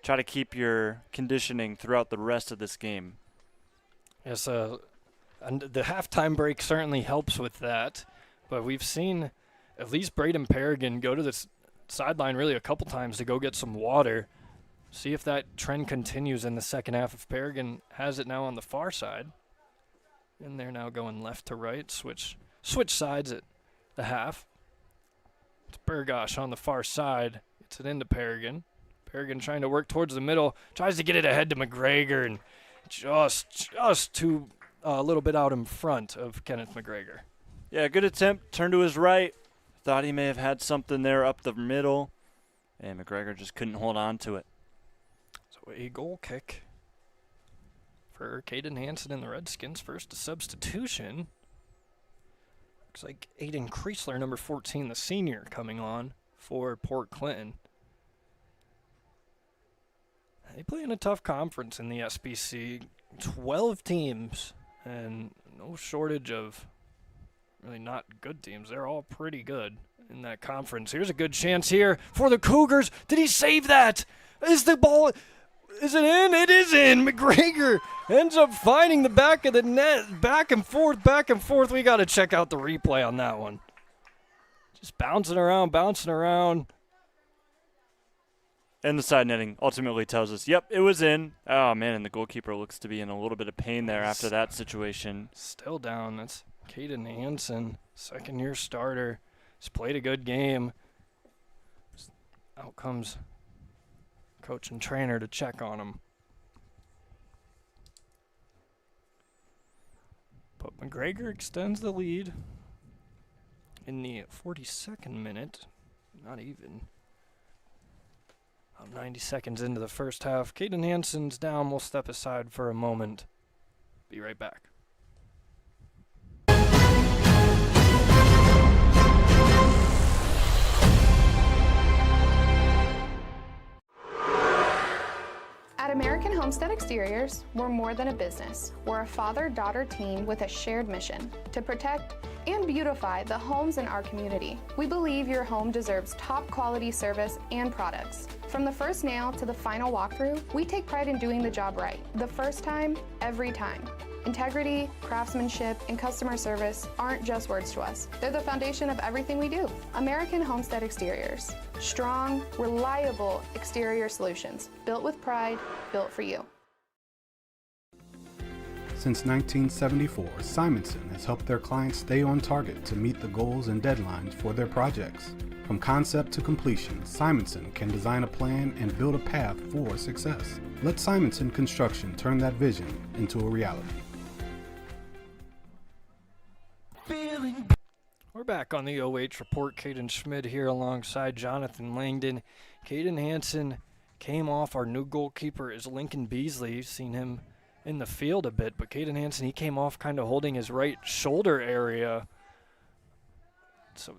try to keep your conditioning throughout the rest of this game.
Yes, and the halftime break certainly helps with that, but we've seen at least Braden Paragon go to the sideline really a couple times to go get some water. See if that trend continues in the second half. If Paragon has it now on the far side, and they're now going left to right, switch sides at the half. It's Burgosh on the far side. It's it into Paragon. Paragon trying to work towards the middle, tries to get it ahead to McGregor, and just too a little bit out in front of Kenneth McGregor.
Yeah, good attempt. Turned to his right. Thought he may have had something there up the middle, and McGregor just couldn't hold on to it.
So a goal kick for Caden Hansen and the Redskins. First a substitution. Looks like Aiden Kreisler, number 14, the senior, coming on for Port Clinton. They play in a tough conference in the SBC. 12 teams and no shortage of really not good teams. They're all pretty good in that conference. Here's a good chance here for the Cougars. Did he save that? Is the ball, is it in? It is in. McGregor ends up finding the back of the net. Back and forth. We got to check out the replay on that one. Just bouncing around.
And the side netting ultimately tells us, yep, it was in. Oh, man, and the goalkeeper looks to be in a little bit of pain there after that situation.
Still down. That's Caden Hansen, second-year starter. He's played a good game. Out comes coach and trainer to check on him. But McGregor extends the lead in the 42nd minute. Not even. About 90 seconds into the first half. Caden Hansen's down. We'll step aside for a moment. Be right back.
At American Homestead Exteriors, we're more than a business. We're a father-daughter team with a shared mission to protect and beautify the homes in our community. We believe your home deserves top quality service and products. From the first nail to the final walkthrough, we take pride in doing the job right. The first time, every time. Integrity, craftsmanship, and customer service aren't just words to us. They're the foundation of everything we do. American Homestead Exteriors. Strong, reliable exterior solutions. Built with pride, built for you.
Since 1974, Simonson has helped their clients stay on target to meet the goals and deadlines for their projects. From concept to completion, Simonson can design a plan and build a path for success. Let Simonson Construction turn that vision into a reality.
We're back on the OH Report. Caden Schmid here alongside Jonathan Langdon. Caden Hansen came off. Our new goalkeeper is Lincoln Beasley. You've seen him in the field a bit, but Caden Hansen, he came off kind of holding his right shoulder area. So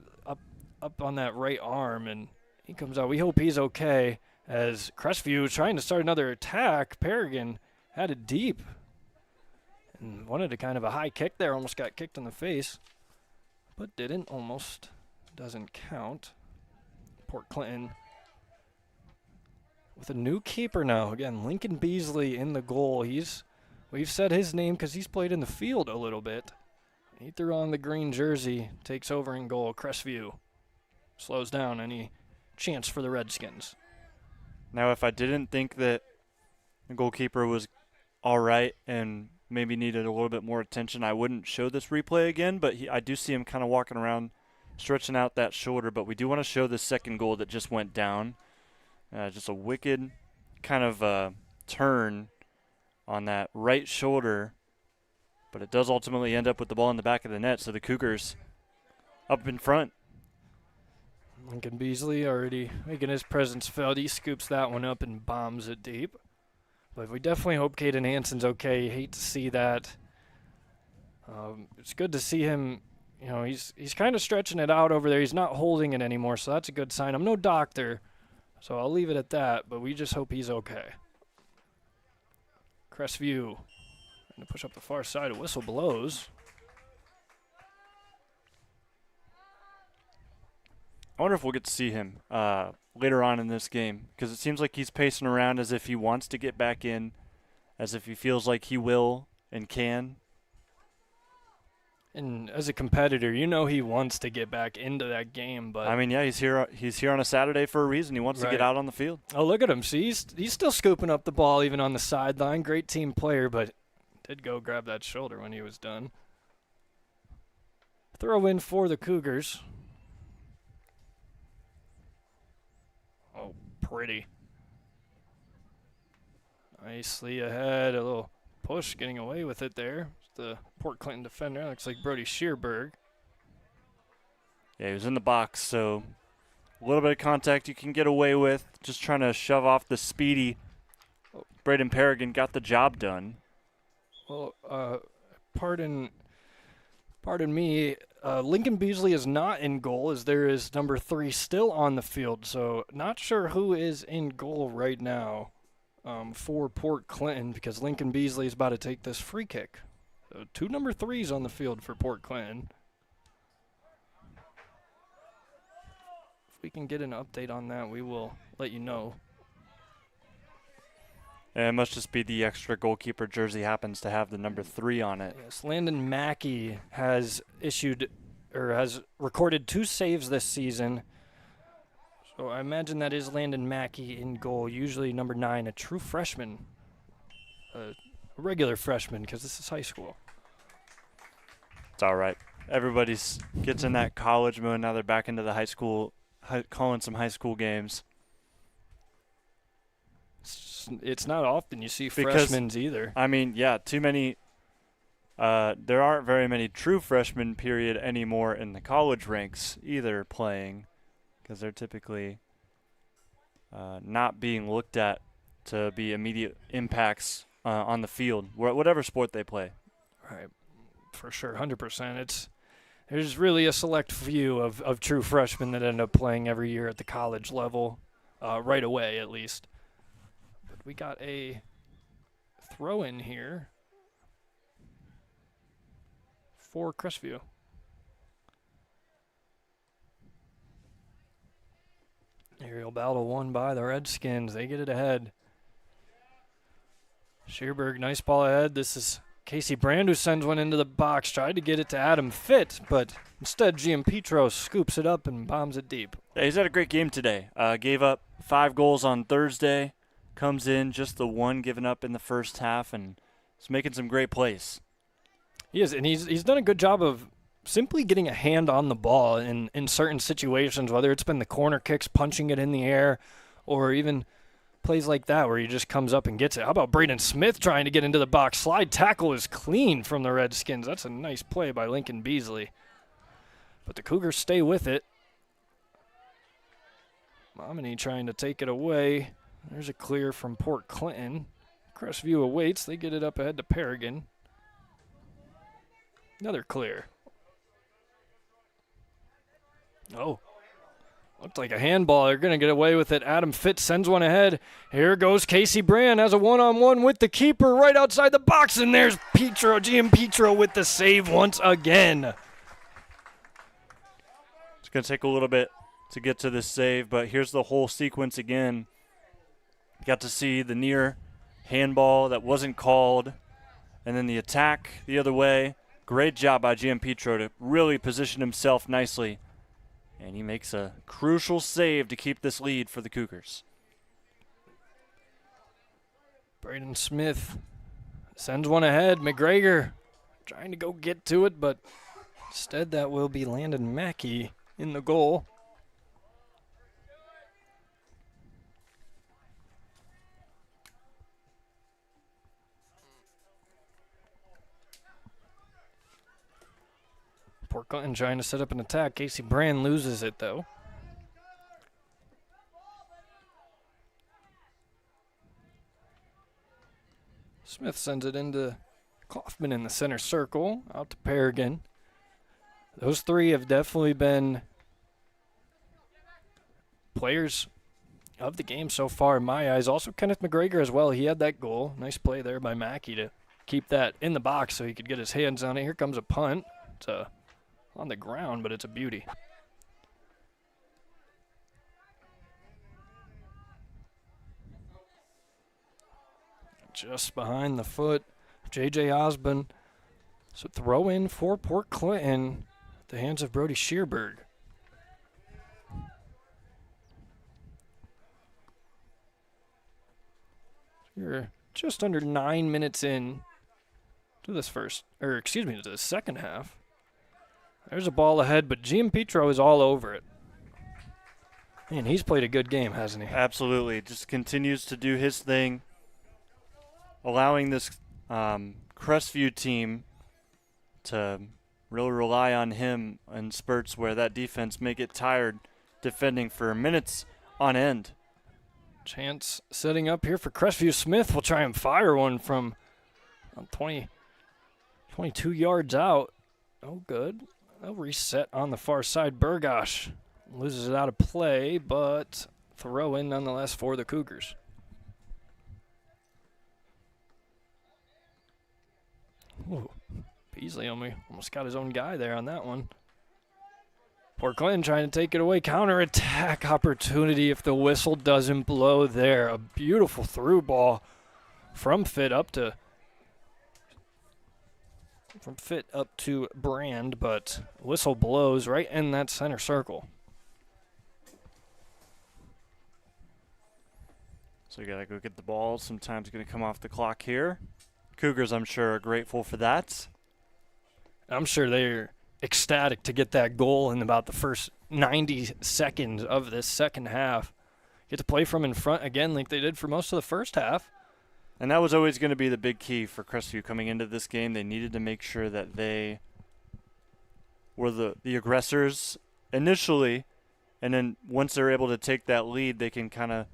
up on that right arm, and he comes out. We hope he's okay, as Crestview trying to start another attack. Paragon had it deep and wanted a kind of a high kick there. Almost got kicked in the face, but didn't. Almost doesn't count. Port Clinton with a new keeper now. Again, Lincoln Beasley in the goal. We've said his name because he's played in the field a little bit. He threw on the green jersey, takes over in goal. Crestview slows down any chance for the Redskins.
Now, if I didn't think that the goalkeeper was all right and maybe needed a little bit more attention, I wouldn't show this replay again, but I do see him kind of walking around, stretching out that shoulder. But we do want to show the second goal that just went down. Just a wicked kind of turn on that right shoulder, but it does ultimately end up with the ball in the back of the net, so the Cougars up in front.
Lincoln Beasley already making his presence felt. He scoops that one up and bombs it deep. But we definitely hope Caden Hansen's okay. You hate to see that. It's good to see him. You know, he's kind of stretching it out over there. He's not holding it anymore, so that's a good sign. I'm no doctor, so I'll leave it at that, but we just hope he's okay. Crestview, and to push up the far side, a whistle blows.
I wonder if we'll get to see him later on in this game, because it seems like he's pacing around as if he wants to get back in, as if he feels like he will and can.
And as a competitor, you know he wants to get back into that game, but
I mean, yeah, he's here on a Saturday for a reason. He wants to get out on the field.
Oh, look at him. See, he's still scooping up the ball even on the sideline. Great team player, but did go grab that shoulder when he was done. Throw in for the Cougars. Oh, pretty. Nicely ahead. A little push, getting away with it there. The Port Clinton defender. Looks like Brody Shearberg.
Yeah, he was in the box, so a little bit of contact you can get away with. Just trying to shove off the speedy Braden Paragon. Got the job done.
Well, pardon me. Lincoln Beasley is not in goal, as there is number 3 still on the field. So not sure who is in goal right now for Port Clinton, because Lincoln Beasley is about to take this free kick. So 2 number 3s on the field for Port Clinton. If we can get an update on that, we will let you know.
And it must just be the extra goalkeeper jersey happens to have the number 3 on it.
Yes, Landon Mackey has recorded 2 saves this season. So I imagine that is Landon Mackey in goal. Usually number 9, a true freshman, a regular freshman, because this is high school.
It's all right. Everybody's gets in that college mode. Now they're back into the high school, calling some high school games.
It's not often you see freshmen either.
I mean, yeah, too many. There aren't very many true freshmen, period, anymore in the college ranks either playing, because they're typically not being looked at to be immediate impacts on the field, whatever sport they play.
Right, for sure, 100%. There's really a select few of true freshmen that end up playing every year at the college level, right away at least. we got a throw in here for Crestview. Aerial battle won by the Redskins. They get it ahead. Shearberg, nice ball ahead. This is Casey Brand who sends one into the box. Tried to get it to Adam Fitt, but instead Giampetro scoops it up and bombs it deep.
Yeah, he's had a great game today. Gave up 5 goals on Thursday. Comes in just the 1 given up in the first half, and is making some great plays.
He is, and he's done a good job of simply getting a hand on the ball in certain situations, whether it's been the corner kicks, punching it in the air, or even plays like that where he just comes up and gets it. How about Braden Smith trying to get into the box? Slide tackle is clean from the Redskins. That's a nice play by Lincoln Beasley. But the Cougars stay with it. Momini trying to take it away. There's a clear from Port Clinton. Crestview awaits. They get it up ahead to Paragon. Another clear. Oh. Looked like a handball. They're going to get away with it. Adam Fitz sends one ahead. Here goes Casey Brand. Has a one-on-one with the keeper right outside the box. And there's Giampetro with the save once again.
It's going to take a little bit to get to this save, but here's the whole sequence again. Got to see the near handball that wasn't called, and then the attack the other way. Great job by Giampetro to really position himself nicely. And he makes a crucial save to keep this lead for the Cougars.
Braden Smith sends one ahead. McGregor trying to go get to it, but instead that will be Landon Mackey in the goal. Port Clinton trying to set up an attack. Casey Brand loses it, though. Smith sends it into Kaufman in the center circle, out to Paragon. Those three have definitely been players of the game so far in my eyes. Also Kenneth McGregor as well. He had that goal. Nice play there by Mackey to keep that in the box so he could get his hands on it. Here comes a punt. It's on the ground, but it's a beauty. Just behind the foot, J.J. Osborne. So throw in for Port Clinton at the hands of Brody Shearberg. You're just under 9 minutes in to this to the second half. There's a ball ahead, but Giampetro is all over it. Man, he's played a good game, hasn't he?
Absolutely. Just continues to do his thing, allowing this Crestview team to really rely on him in spurts where that defense may get tired defending for minutes on end.
Chance setting up here for Crestview. Smith will try and fire one from 22 yards out. Oh, good. They'll reset on the far side. Burgosh loses it out of play, but throw in nonetheless for the Cougars. Ooh, Beasley almost got his own guy there on that one. Port Clinton trying to take it away. Counter-attack opportunity if the whistle doesn't blow there. A beautiful through ball from Fitt up to Brand, but whistle blows right in that center circle.
So you got to go get the ball. Sometimes going to come off the clock here. Cougars, I'm sure, are grateful for that.
I'm sure they're ecstatic to get that goal in about the first 90 seconds of this second half. Get to play from in front again like they did for most of the first half.
And that was always going to be the big key for Crestview coming into this game. They needed to make sure that they were the aggressors initially, and then once they're able to take that lead, they can kind of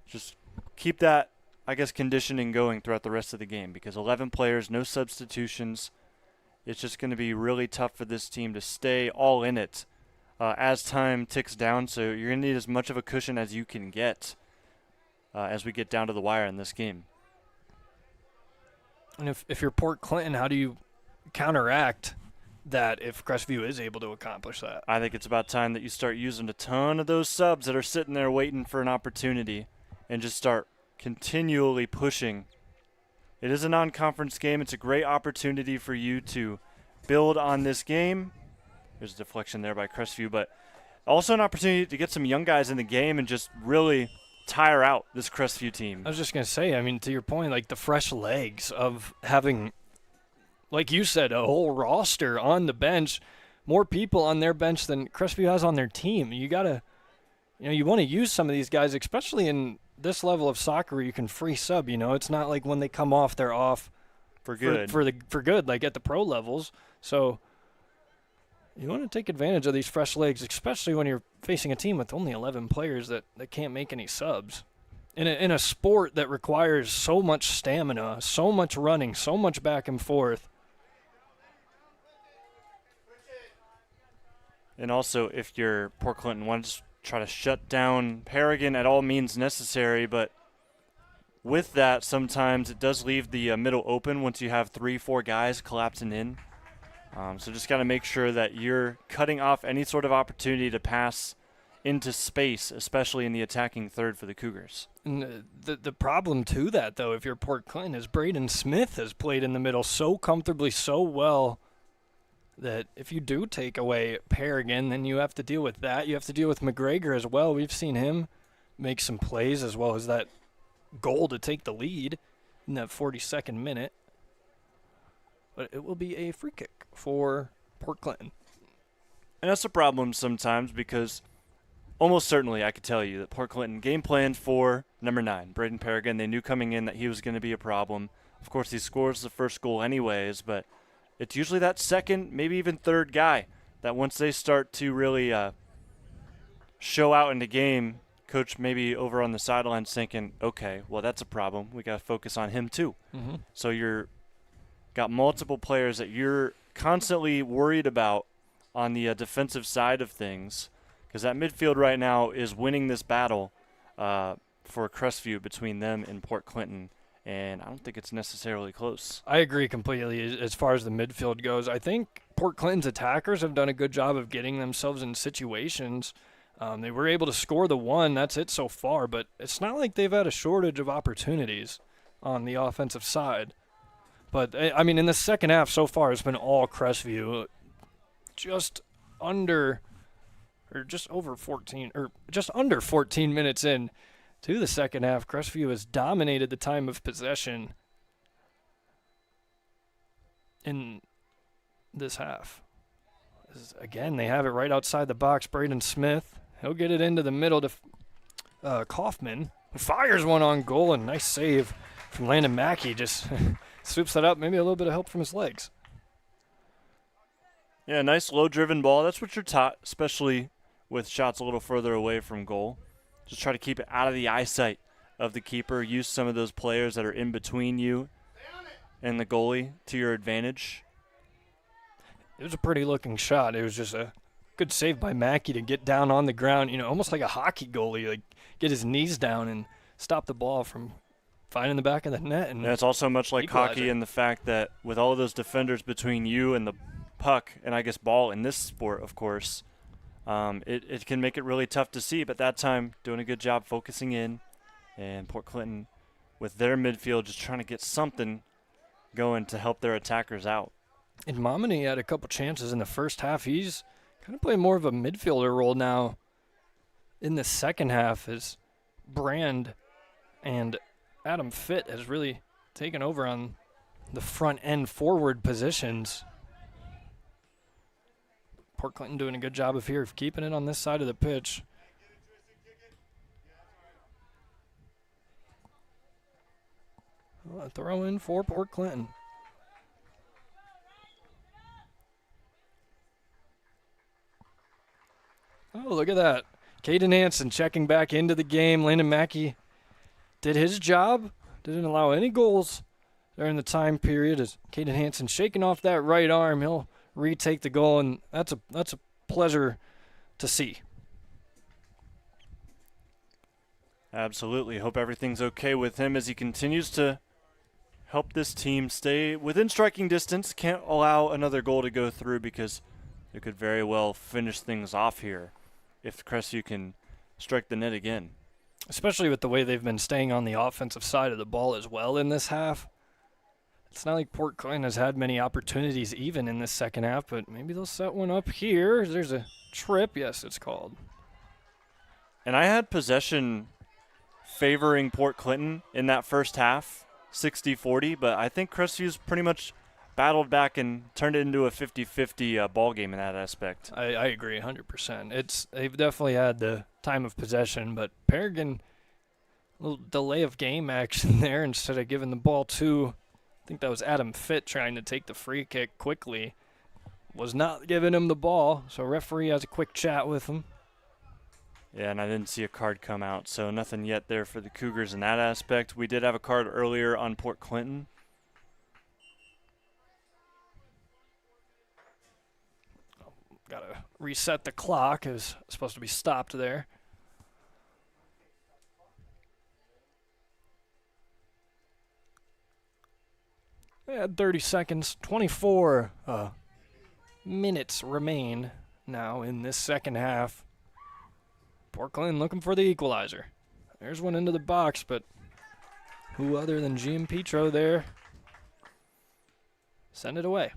just keep that, I guess, conditioning going throughout the rest of the game, because 11 players, no substitutions. It's just going to be really tough for this team to stay all in it as time ticks down, so you're going to need as much of a cushion as you can get as we get down to the wire in this game.
And if you're Port Clinton, how do you counteract that if Crestview is able to accomplish that?
I think it's about time that you start using a ton of those subs that are sitting there waiting for an opportunity and just start continually pushing. It is a non-conference game. It's a great opportunity for you to build on this game. There's a deflection there by Crestview, but also an opportunity to get some young guys in the game and just really tire out this Crestview team.
I was just going to say, I mean, to your point, like the fresh legs of having, like you said, a whole roster on the bench, more people on their bench than Crestview has on their team. You got to, you want to use some of these guys, especially in this level of soccer where you can free sub. It's not like when they come off, they're off
for good.
For good, like at the pro levels. So you want to take advantage of these fresh legs, especially when you're facing a team with only 11 players that can't make any subs. In a sport that requires so much stamina, so much running, so much back and forth.
And also, if you're Port Clinton, want to try to shut down Paragon at all means necessary, but with that, sometimes it does leave the middle open once you have 3-4 guys collapsing in. So just got to make sure that you're cutting off any sort of opportunity to pass into space, especially in the attacking third for the Cougars.
And the problem to that, though, if you're Port Clinton, is Braden Smith has played in the middle so comfortably, so well, that if you do take away Paragon, then you have to deal with that. You have to deal with McGregor as well. We've seen him make some plays as well as that goal to take the lead in that 42nd minute. But it will be a free kick for Port Clinton.
And that's a problem sometimes because almost certainly I could tell you that Port Clinton game planned for number 9, Braden Paragon. They knew coming in that he was going to be a problem. Of course, he scores the first goal anyways, but it's usually that second, maybe even third guy that once they start to really show out in the game, coach maybe over on the sidelines thinking, okay, well, that's a problem. We got to focus on him too.
Mm-hmm.
So you're got multiple players that you're constantly worried about on the defensive side of things, because that midfield right now is winning this battle for Crestview between them and Port Clinton, and I don't think it's necessarily close.
I agree completely as far as the midfield goes. I think Port Clinton's attackers have done a good job of getting themselves in situations. They were able to score the one. That's it so far, but it's not like they've had a shortage of opportunities on the offensive side. But, I mean, in the second half so far, it's been all Crestview. Just under 14 minutes in to the second half, Crestview has dominated the time of possession in this half. Again, they have it right outside the box. Braden Smith, he'll get it into the middle to Kaufman, who fires one on goal, and nice save from Landon Mackey. Just swoops that up, maybe a little bit of help from his legs.
Yeah, nice low-driven ball. That's what you're taught, especially with shots a little further away from goal. Just try to keep it out of the eyesight of the keeper. Use some of those players that are in between you and the goalie to your advantage.
It was a pretty-looking shot. It was just a good save by Mackey to get down on the ground, almost like a hockey goalie, like get his knees down and stop the ball from finding the back of the net. And
it's also much like
equalizer.
Hockey in the fact that with all of those defenders between you and the puck, and I guess ball in this sport, of course, it can make it really tough to see. But that time, doing a good job focusing in, and Port Clinton with their midfield just trying to get something going to help their attackers out.
And Momini had a couple chances in the first half. He's kind of playing more of a midfielder role now in the second half as Brand and Adam Fitt has really taken over on the front end forward positions. Port Clinton doing a good job of keeping it on this side of the pitch. A throw in for Port Clinton. Oh, look at that. Caden Hansen checking back into the game. Landon Mackey did his job. Didn't allow any goals during the time period as Caden Hansen shaking off that right arm. He'll retake the goal, and that's a pleasure to see.
Absolutely. Hope everything's okay with him as he continues to help this team stay within striking distance. Can't allow another goal to go through because it could very well finish things off here if Crestview can strike the net again.
Especially with the way they've been staying on the offensive side of the ball as well in this half. It's not like Port Clinton has had many opportunities even in this second half, but maybe they'll set one up here. There's a trip. Yes, it's called.
And I had possession favoring Port Clinton in that first half, 60-40, but I think Crestview's pretty much battled back and turned it into a 50-50 ball game in that aspect.
I agree 100%. They've definitely had the time of possession, but Paragon, a little delay of game action there instead of giving the ball to, I think that was Adam Fitt trying to take the free kick quickly, was not giving him the ball, so referee has a quick chat with him.
Yeah, and I didn't see a card come out, so nothing yet there for the Cougars in that aspect. We did have a card earlier on Port Clinton.
Got to reset the clock. It was supposed to be stopped there. They had 30 seconds. 24 minutes remain now in this second half. Port Clinton looking for the equalizer. There's one into the box, but who other than G.M. Petro there? Send it away.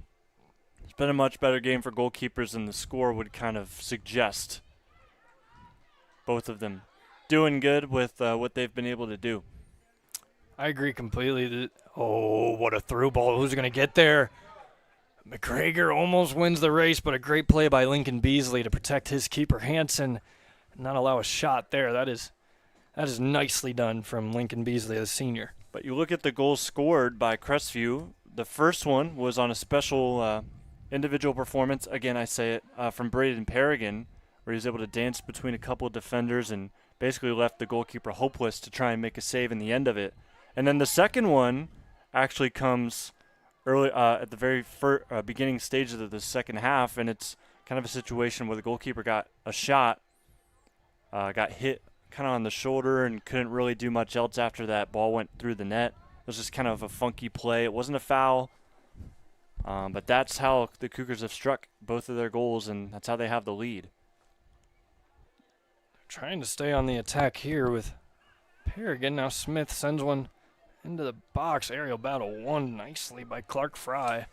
It's been a much better game for goalkeepers than the score would kind of suggest. Both of them doing good with what they've been able to do.
I agree completely. Oh, what a through ball. Who's going to get there? McGregor almost wins the race, but a great play by Lincoln Beasley to protect his keeper, Hansen, and not allow a shot there. That is nicely done from Lincoln Beasley, the senior.
But you look at the goals scored by Crestview. The first one was on a special individual performance, again I say it, from Braden Paragon, where he was able to dance between a couple of defenders and basically left the goalkeeper hopeless to try and make a save in the end of it. And then the second one actually comes early at the very beginning stages of the second half, and it's kind of a situation where the goalkeeper got a shot, got hit kind of on the shoulder and couldn't really do much else after that ball went through the net. It was just kind of a funky play. It wasn't a foul, but that's how the Cougars have struck both of their goals, and that's how they have the lead.
Trying to stay on the attack here with Paragon. Now Smith sends one into the box. Aerial battle won nicely by Clark Fry.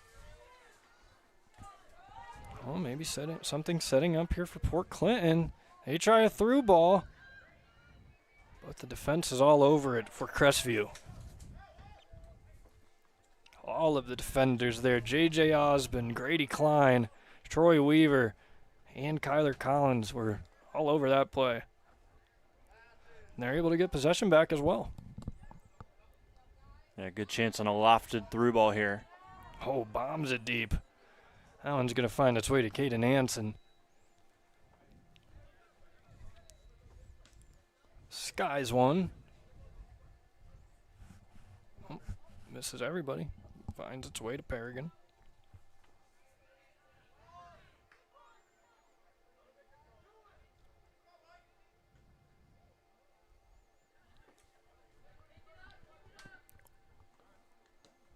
Oh, maybe something setting up here for Port Clinton. They try a through ball, but the defense is all over it for Crestview. All of the defenders there. J.J. Osborne, Grady Klein, Troy Weaver, and Kyler Collins were all over that play. And they're able to get possession back as well.
Yeah, good chance on a lofted through ball here.
Oh, bombs it deep. That one's going to find its way to Caden Hansen. Skies one. Oh, misses everybody. Finds its way to Paragon.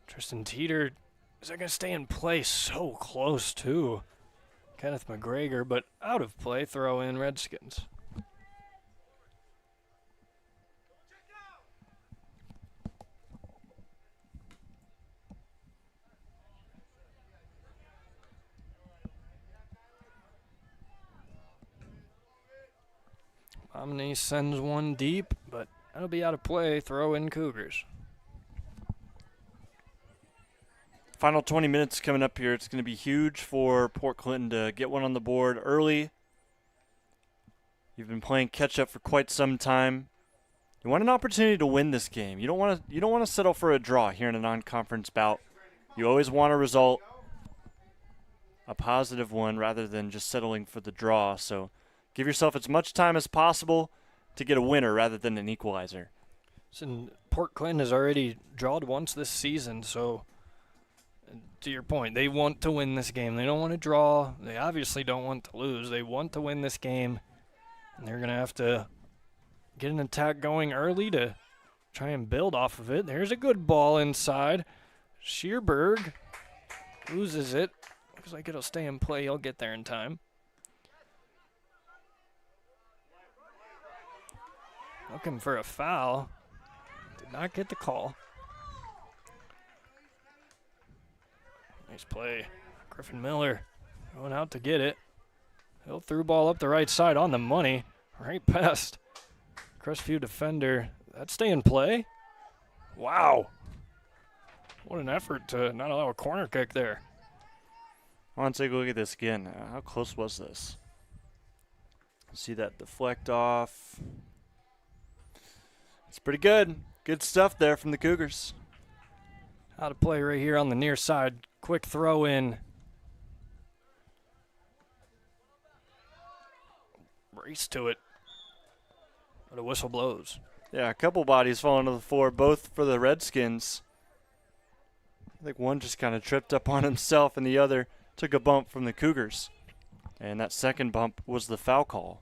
Tristan Teeter, is that going to stay in play? So close, too. Kenneth McGregor, but out of play. Throw in Redskins. Omni sends one deep, but that'll be out of play. Throw in Cougars.
Final 20 minutes coming up here. It's going to be huge for Port Clinton to get one on the board early. You've been playing catch-up for quite some time. You want an opportunity to win this game. You don't want to settle for a draw here in a non-conference bout. You always want a result, a positive one, rather than just settling for the draw. So give yourself as much time as possible to get a winner rather than an equalizer.
So Port Clinton has already drawed once this season, so to your point, they want to win this game. They don't want to draw. They obviously don't want to lose. They want to win this game, and they're going to have to get an attack going early to try and build off of it. There's a good ball inside. Shearberg loses it. Looks like it'll stay in play. He'll get there in time. Looking for a foul. Did not get the call. Nice play. Griffin Miller going out to get it. He'll through ball up the right side on the money. Right past Crestview defender. That stay in play? Wow. What an effort to not allow a corner kick there.
I want to take a look at this again. How close was this? See that deflect off. It's pretty good. Good stuff there from the Cougars.
Out of play right here on the near side. Quick throw in. Race to it. But a whistle blows.
Yeah, a couple bodies falling to the floor, both for the Redskins. I think one just kind of tripped up on himself and the other took a bump from the Cougars. And that second bump was the foul call.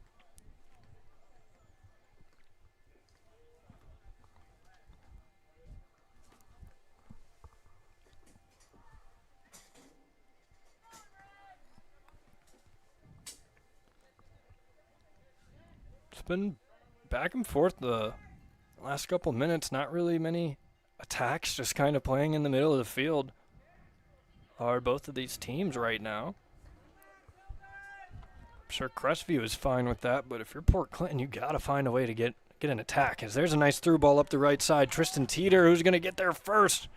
It's been back and forth the last couple minutes. Not really many attacks, just kind of playing in the middle of the field are both of these teams right now. I'm sure Crestview is fine with that, but if you're Port Clinton, you got to find a way to get an attack. As there's a nice through ball up the right side. Tristan Teeter, who's going to get there first.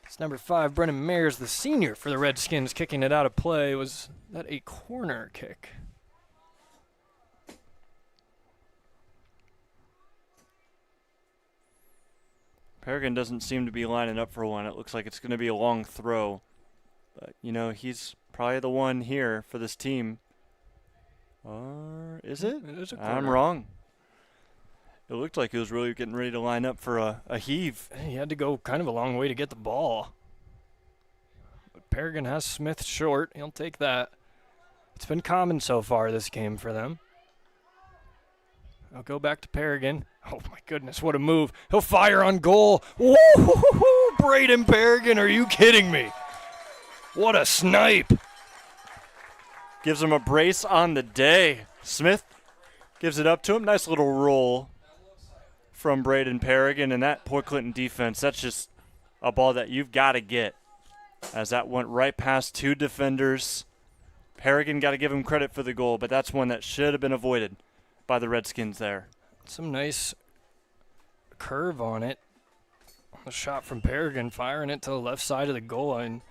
It's number 5, Brennan Mayers, the senior for the Redskins, kicking it out of play. Was that a corner kick?
Peregrine doesn't seem to be lining up for one. It looks like it's going to be a long throw. But, you know, he's probably the one here for this team. Or is it?
It is a corner.
I'm wrong. It looked like he was really getting ready to line up for a heave.
He had to go kind of a long way to get the ball. But Peregrine has Smith short. He'll take that. It's been common so far this game for them. I'll go back to Peregrine. Oh, my goodness, what a move. He'll fire on goal. Woo-hoo-hoo-hoo! Braden Peregrine, are you kidding me? What a snipe.
Gives him a brace on the day. Smith gives it up to him. Nice little roll from Braden Peregrine. And that Port Clinton defense, that's just a ball that you've got to get. As that went right past 2 defenders. Peregrine got to give him credit for the goal, but that's one that should have been avoided by the Redskins there.
Some nice curve on it. A shot from Peregrine, firing it to the left side of the goal. And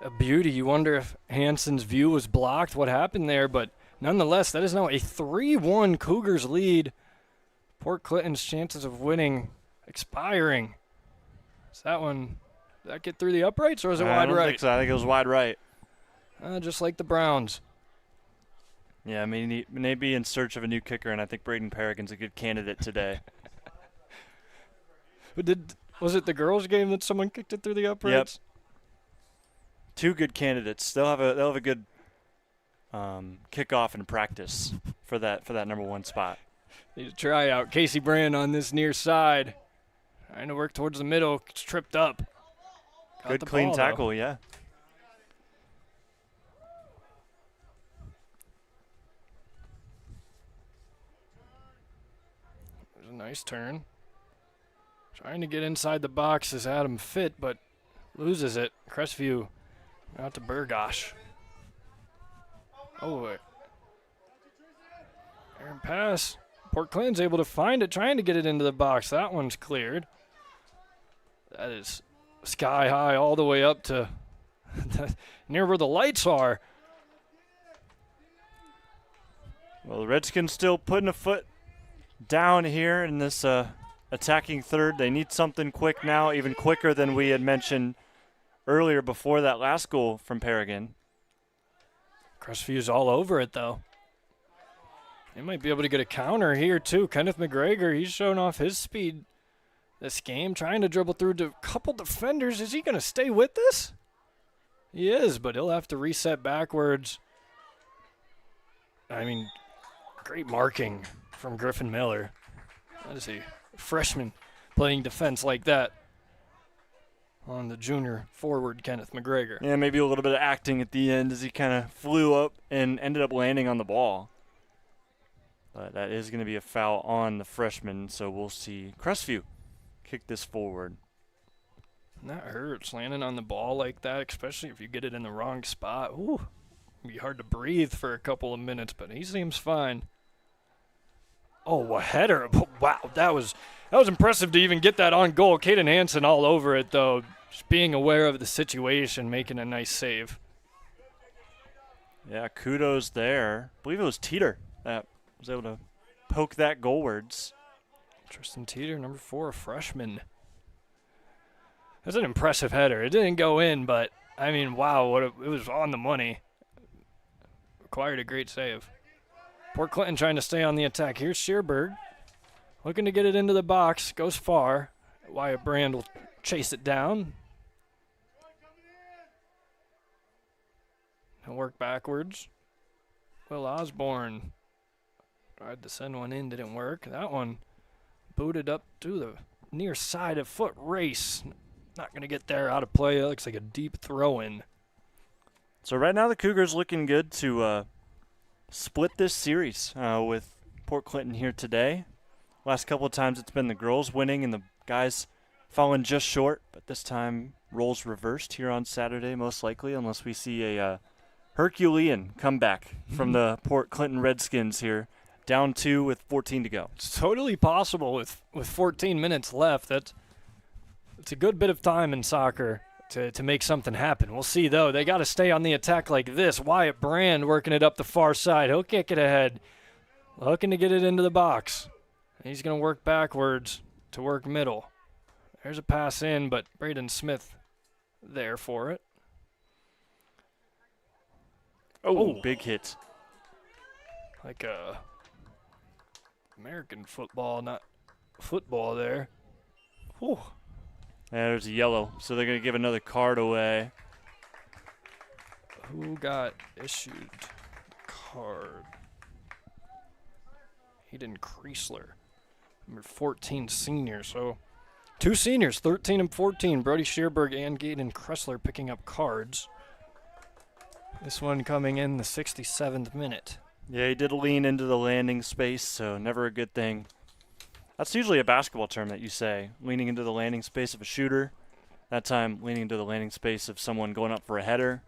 a beauty. You wonder if Hansen's view was blocked, what happened there. But nonetheless, that is now a 3-1 Cougars lead. Port Clinton's chances of winning expiring. Is that one, did that get through the uprights or was it wide right?
I don't think so. I think it was wide right.
Just like the Browns.
Yeah, I mean, maybe in search of a new kicker, and I think Braden Peregrine's a good candidate today.
Was it the girls' game that someone kicked it through the uprights?
Yep. 2 good candidates. They'll have a good kickoff in practice for that number 1 spot.
Need a tryout. Casey Brand on this near side, trying to work towards the middle. Gets tripped up.
Good clean tackle, yeah.
There's a nice turn. Trying to get inside the box is Adam Fitt, but loses it. Crestview out to Burgosh. Oh, Aaron pass. Port Clinton's able to find it, trying to get it into the box. That one's cleared. That is sky high all the way up to near where the lights are.
Well, the Redskins still putting a foot down here in this attacking third. They need something quick now, even quicker than we had mentioned earlier before that last goal from Peregrine.
Crestview's all over it, though. They might be able to get a counter here, too. Kenneth McGregor, he's shown off his speed this game, trying to dribble through a couple defenders. Is he going to stay with this? He is, but he'll have to reset backwards. I mean, great marking from Griffin Miller. That is a freshman playing defense like that on the junior forward, Kenneth McGregor.
Yeah, maybe a little bit of acting at the end as he kind of flew up and ended up landing on the ball. But that is going to be a foul on the freshman, so we'll see Crestview kick this forward.
And that hurts, landing on the ball like that, especially if you get it in the wrong spot. Ooh, it'd be hard to breathe for a couple of minutes, but he seems fine. Oh, a header. Wow, that was impressive to even get that on goal. Caden Hansen all over it, though, just being aware of the situation, making a nice save.
Yeah, kudos there. I believe it was Teeter that was able to poke that goalwards.
Tristan Teeter, number 4, a freshman. That's an impressive header. It didn't go in, but, I mean, wow, it was on the money. Required a great save. Port Clinton trying to stay on the attack. Here's Shearberg, looking to get it into the box. Goes far. Wyatt Brand will chase it down. He'll work backwards. Will Osborne tried to send one in, didn't work. That one booted up to the near side of foot race. Not going to get there, out of play. That looks like a deep throw-in.
So right now the Cougars looking good to split this series with Port Clinton here today. Last couple of times it's been the girls winning and the guys falling just short, but this time roles reversed here on Saturday most likely, unless we see a Herculean comeback from the Port Clinton Redskins here. Down 2 with 14 to go.
It's totally possible with 14 minutes left. It's a good bit of time in soccer to make something happen. We'll see, though. They got to stay on the attack like this. Wyatt Brand working it up the far side. He'll kick it ahead, looking to get it into the box. He's going to work backwards to work middle. There's a pass in, but Braden Smith there for it.
Oh, big hit.
Like a American football, not football there. Whew.
There's a yellow, so they're going to give another card away.
Who got issued the card? Hayden Kreisler, number 14 senior. So 2 seniors, 13 and 14. Brody Shearberg and Gaten Kressler picking up cards. This one coming in the 67th minute.
Yeah, he did lean into the landing space, so never a good thing. That's usually a basketball term that you say, leaning into the landing space of a shooter. That time, leaning into the landing space of someone going up for a header.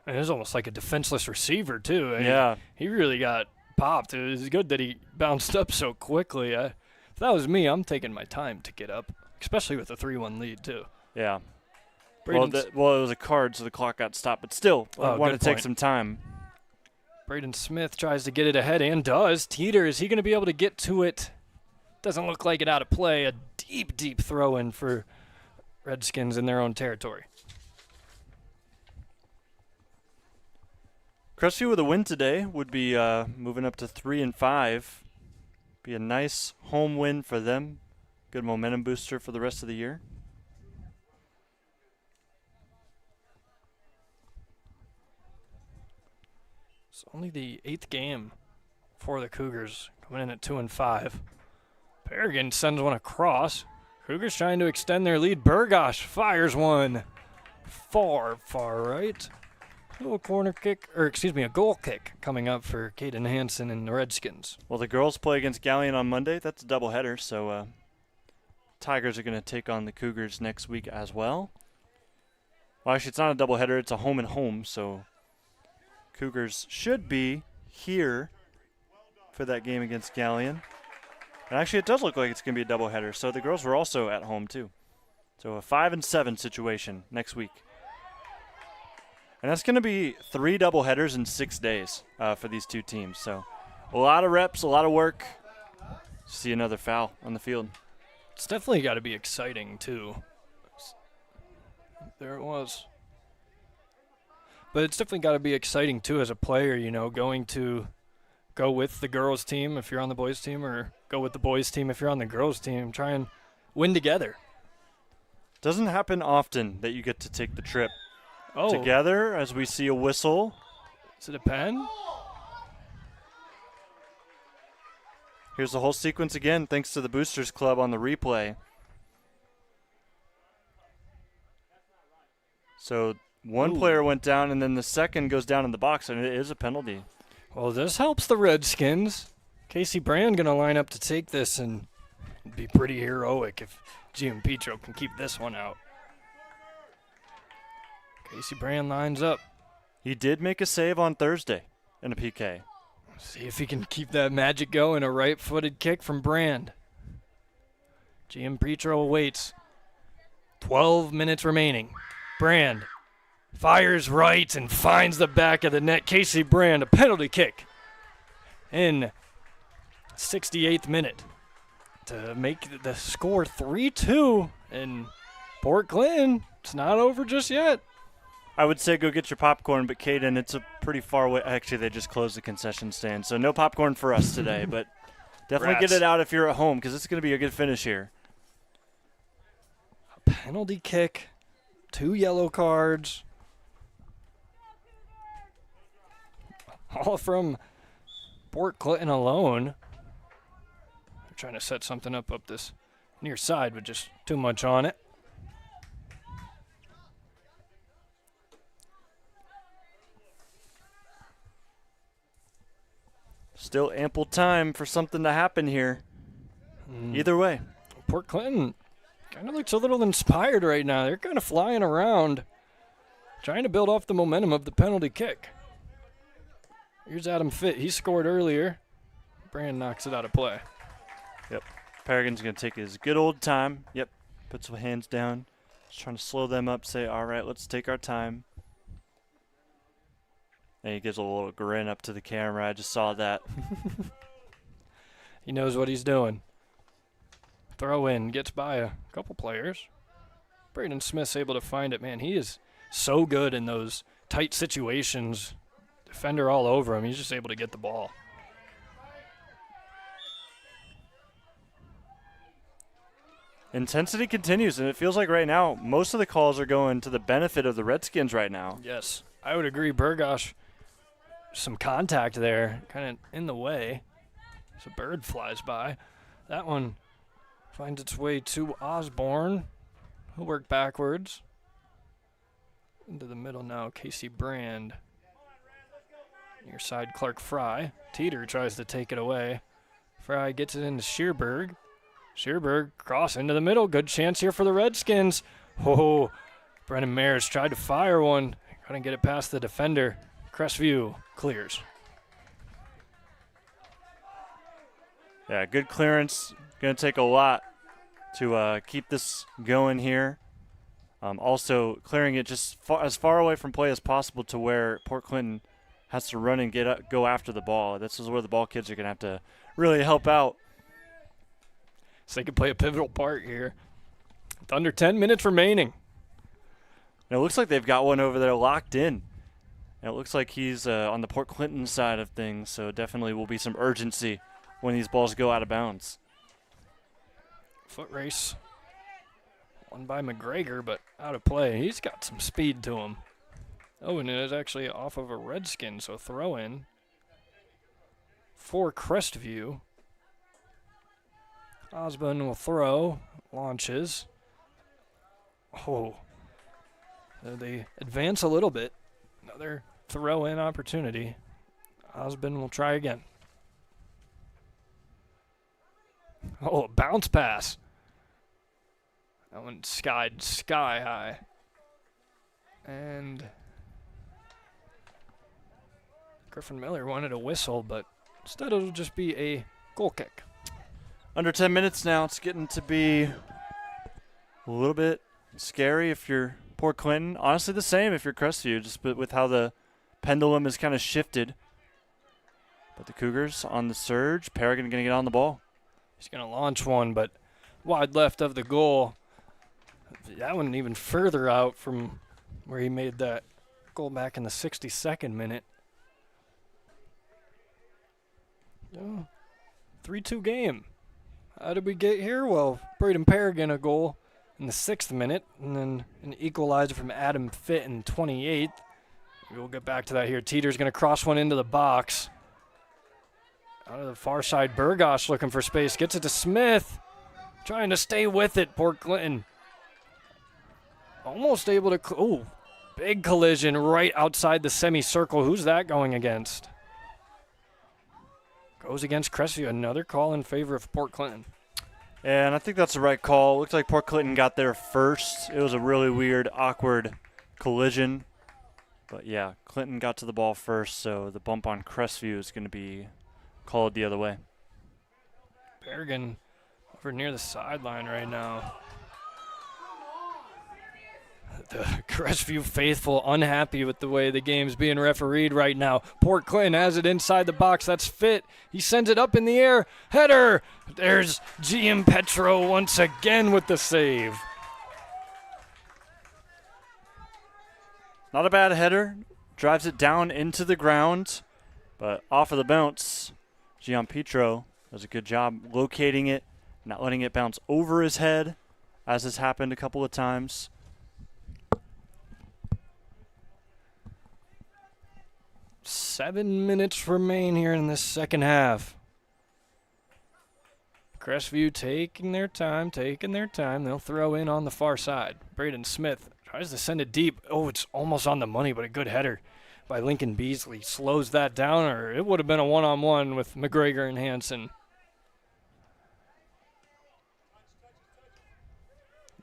And it was almost like a defenseless receiver, too. I mean,
Yeah.
he really got popped. It was good that he bounced up so quickly. If that was me, I'm taking my time to get up, especially with a 3-1 lead, too.
Yeah. Well, it was a card, so the clock got stopped. But still, I wanted to take some time.
Braden Smith tries to get it ahead and does. Teeter, is he going to be able to get to it? Doesn't look like it out of play. A deep, deep throw-in for Redskins in their own territory.
Crestview with a win today would be moving up to 3-5. Be a nice home win for them. Good momentum booster for the rest of the year.
It's only the 8th game for the Cougars, coming in at 2-5. Paragon sends one across. Cougars trying to extend their lead. Burgosh fires one far, far right. A corner kick, or excuse me, a goal kick coming up for Caden Hansen and the Redskins.
Well, the girls play against Galleon on Monday. That's a doubleheader, so Tigers are going to take on the Cougars next week as well. Well, actually, it's not a doubleheader. It's a home and home, so Cougars should be here for that game against Galleon. And actually, it does look like it's going to be a doubleheader, so the girls were also at home, too. So a 5-7 situation next week. And that's going to be 3 doubleheaders in 6 days for these two teams. So a lot of reps, a lot of work. See another foul on the field.
It's definitely got to be exciting, too. There it was. But it's definitely got to be exciting, too, as a player, you know, going to go with the girls' team if you're on the boys' team, or go with the boys' team if you're on the girls' team. Try and win together.
Doesn't happen often that you get to take the trip together, as we see a whistle.
Is it a pen?
Here's the whole sequence again, thanks to the Boosters Club on the replay. So one player went down, and then the second goes down in the box, and it is a penalty.
Well, this helps the Redskins. Casey Brand going to line up to take this, and it'd be pretty heroic if Giampetro can keep this one out. Casey Brand lines up.
He did make a save on Thursday in a PK.
See if he can keep that magic going. A right-footed kick from Brand. Giampetro waits. 12 minutes remaining. Brand fires right and finds the back of the net. Casey Brand, a penalty kick in 68th minute to make the score 3-2. And Port Clinton, it's not over just yet.
I would say go get your popcorn, but Caden, it's a pretty far way. Actually, they just closed the concession stand, so no popcorn for us today, but definitely get it out if you're at home because it's going to be a good finish here.
A penalty kick, 2 yellow cards, all from Port Clinton alone. They're trying to set something up this near side, but just too much on it.
Still ample time for something to happen here. Either way.
Port Clinton kind of looks a little inspired right now. They're kind of flying around, trying to build off the momentum of the penalty kick. Here's Adam Fitt. He scored earlier. Brand knocks it out of play.
Yep. Paragon's going to take his good old time. Yep. Puts the hands down. Just trying to slow them up. Say, all right, let's take our time. And he gives a little grin up to the camera. I just saw that.
He knows what he's doing. Throw in, gets by a couple players. Braden Smith's able to find it. Man, he is so good in those tight situations. Defender all over him. He's just able to get the ball.
Intensity continues, and it feels like right now most of the calls are going to the benefit of the Redskins right now.
Yes, I would agree. Burgosh, some contact there, kind of in the way. So bird flies by. That one finds its way to Osborne. He'll work backwards. Into the middle now, Casey Brand. Near side, Clark Fry. Teeter tries to take it away. Fry gets it into Shearberg. Shearberg cross into the middle. Good chance here for the Redskins. Oh, Brennan Mares tried to fire one. Couldn't get it past the defender. Crestview clears.
Yeah, good clearance. Going to take a lot to keep this going here. Also, clearing it just as far away from play as possible to where Port Clinton has to run and go after the ball. This is where the ball kids are going to have to really help out.
So they can play a pivotal part here. With under 10 minutes remaining.
And it looks like they've got one over there locked in. And it looks like he's on the Port Clinton side of things, so definitely will be some urgency when these balls go out of bounds.
Foot race. Won by McGregor, but out of play. He's got some speed to him. Oh, and it is actually off of a Redskin, so throw in for Crestview. Osborne will throw, launches. Oh, they advance a little bit. Another throw-in opportunity. Osborne will try again. Oh, a bounce pass. That one skied sky high. And Griffin Miller wanted a whistle, but instead it'll just be a goal kick.
Under 10 minutes now. It's getting to be a little bit scary if you're Port Clinton. Honestly, the same if you're Crestview, just with how the pendulum is kind of shifted. But the Cougars on the surge. Paragon going to get on the ball.
He's going to launch one, but wide left of the goal. That one even further out from where he made that goal back in the 62nd minute. 3-2 game. How did we get here? Well, Braden Paragon a goal in the 6th minute, and then an equalizer from Adam Fitt in 28th. We'll get back to that here. Teeter's going to cross one into the box. Out of the far side, Burgosh looking for space. Gets it to Smith. Trying to stay with it, Port Clinton. Almost able to, big collision right outside the semicircle. Who's that going against? Goes against Crestview. Another call in favor of Port Clinton.
And I think that's the right call. Looks like Port Clinton got there first. It was a really weird, awkward collision. But yeah, Clinton got to the ball first, so the bump on Crestview is going to be called the other way.
Bergen over near the sideline right now. The Crestview faithful unhappy with the way the game's being refereed right now. Port Clinton has it inside the box. That's Fit. He sends it up in the air. Header. There's GM Petro once again with the save.
Not a bad header. Drives it down into the ground, but off of the bounce, Gian Petro does a good job locating it, not letting it bounce over his head, as has happened a couple of times.
Seven minutes remain here in this second half. Crestview taking their time. They'll throw in on the far side. Braden Smith tries to send it deep. Oh, it's almost on the money, but a good header by Lincoln Beasley. Slows that down, or it would have been a one-on-one with McGregor and Hansen.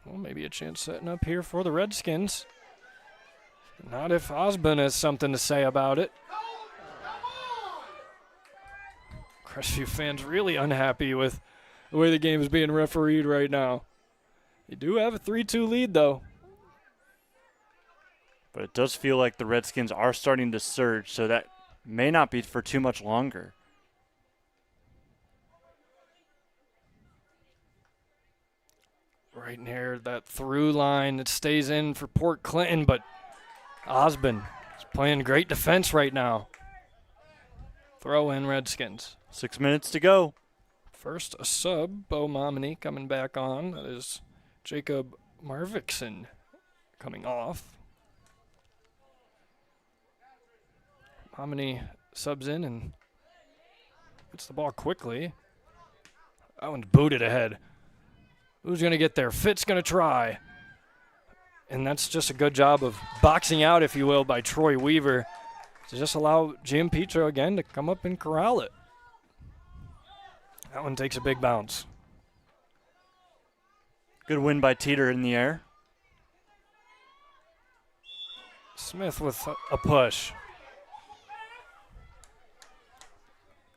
Well, maybe a chance setting up here for the Redskins. Not if Osborne has something to say about it. Crestview fans really unhappy with the way the game is being refereed right now. They do have a 3-2 lead, though.
But it does feel like the Redskins are starting to surge, so that may not be for too much longer.
Right near that through line that stays in for Port Clinton, but Osborne is playing great defense right now. Throw in Redskins.
6 minutes to go.
First a sub, Bo Momini coming back on. That is Jacob Marvikson coming off. Momini subs in and gets the ball quickly. That one's booted ahead. Who's going to get there? Fitt's going to try. And that's just a good job of boxing out, if you will, by Troy Weaver to just allow Jim Petro again to come up and corral it. That one takes a big bounce.
Good win by Teeter in the air.
Smith with a push.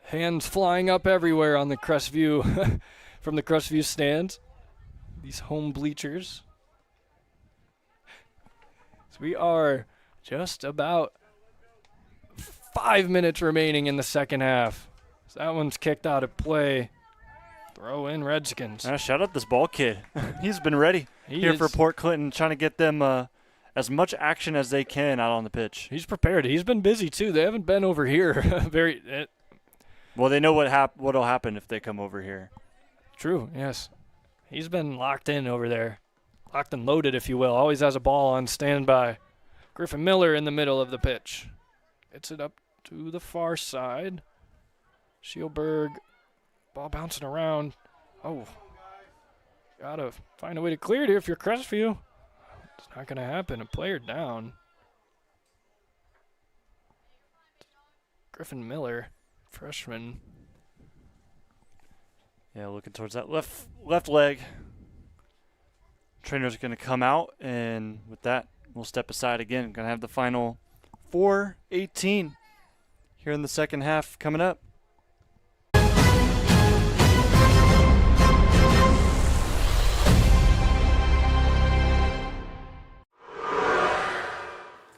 Hands flying up everywhere on the Crestview, from the Crestview stands. These home bleachers. So we are just about 5 minutes remaining in the second half. So that one's kicked out of play. Throw in Redskins.
Shout out this ball kid. He's been ready here for Port Clinton, trying to get them as much action as they can out on the pitch.
He's prepared. He's been busy, too. They haven't been over here
Well, they know what'll happen if they come over here.
True, yes. He's been locked in over there. Locked and loaded, if you will. Always has a ball on standby. Griffin Miller in the middle of the pitch. Gets it up to the far side. Shielberg, ball bouncing around. Oh, gotta find a way to clear it here if you're Crestview. It's not gonna happen. A player down. Griffin Miller, freshman.
Yeah, looking towards that left leg. Trainer's going to come out, and with that, we'll step aside again. Going to have the final 4:18 here in the second half coming up.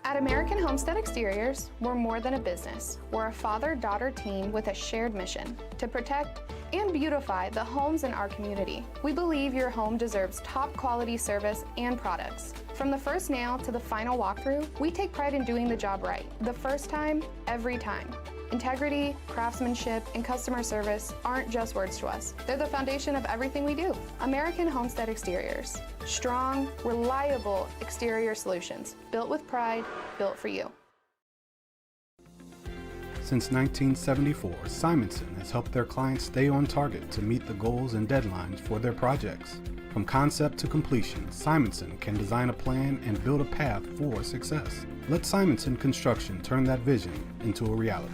At American Homestead Exteriors, we're more than a business. We're a father-daughter team with a shared mission to protect and beautify the homes in our community. We believe your home deserves top quality service and products. From the first nail to the final walkthrough, we take pride in doing the job right. The first time, every time. Integrity, craftsmanship, and customer service aren't just words to us. They're the foundation of everything we do. American Homestead Exteriors. Strong, reliable exterior solutions. Built with pride, built for you.
Since 1974, Simonson has helped their clients stay on target to meet the goals and deadlines for their projects. From concept to completion, Simonson can design a plan and build a path for success. Let Simonson Construction turn that vision into a reality.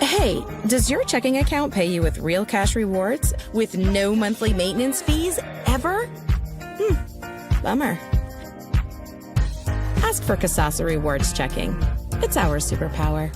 Hey, does your checking account pay you with real cash rewards with no monthly maintenance fees ever? Bummer. Ask for Kasasa Rewards Checking. It's our superpower.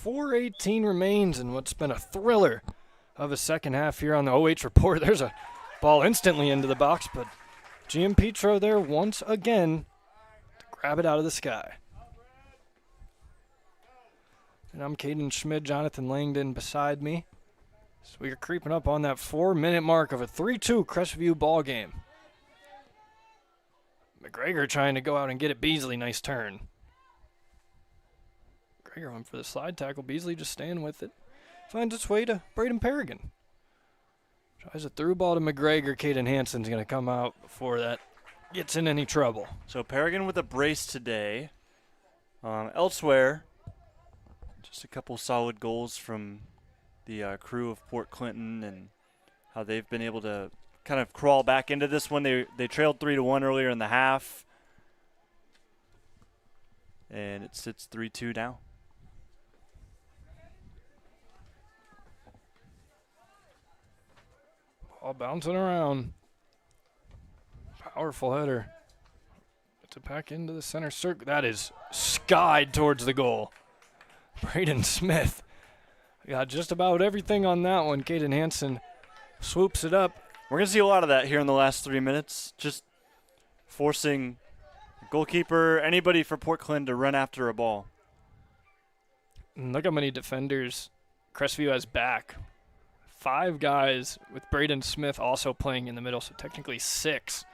.418 remains in what's been a thriller of a second half here on the OH report. There's a ball instantly into the box, but GM Petro there once again to grab it out of the sky. And I'm Caden Schmid, Jonathan Langdon beside me. So we are creeping up on that 4-minute mark of a 3-2 Crestview ball game. McGregor trying to go out and get it. Beasley, nice turn. McGregor went for the slide tackle. Beasley just staying with it. Finds its way to Braden Paragon. Tries a through ball to McGregor. Caden Hansen's going to come out before that gets in any trouble.
So Paragon with a brace today. Elsewhere, just a couple solid goals from the crew of Port Clinton and how they've been able to kind of crawl back into this one. They trailed 3-1 earlier in the half. And it sits 3-2 now.
Ball bouncing around. Powerful header. Puts it back into the center circle. That is skied towards the goal. Braden Smith got just about everything on that one. Caden Hansen swoops it up.
We're going to see a lot of that here in the last 3 minutes. Just forcing goalkeeper, anybody for Port Clinton to run after a ball.
And look how many defenders Crestview has back. 5 guys with Braden Smith also playing in the middle, so technically 6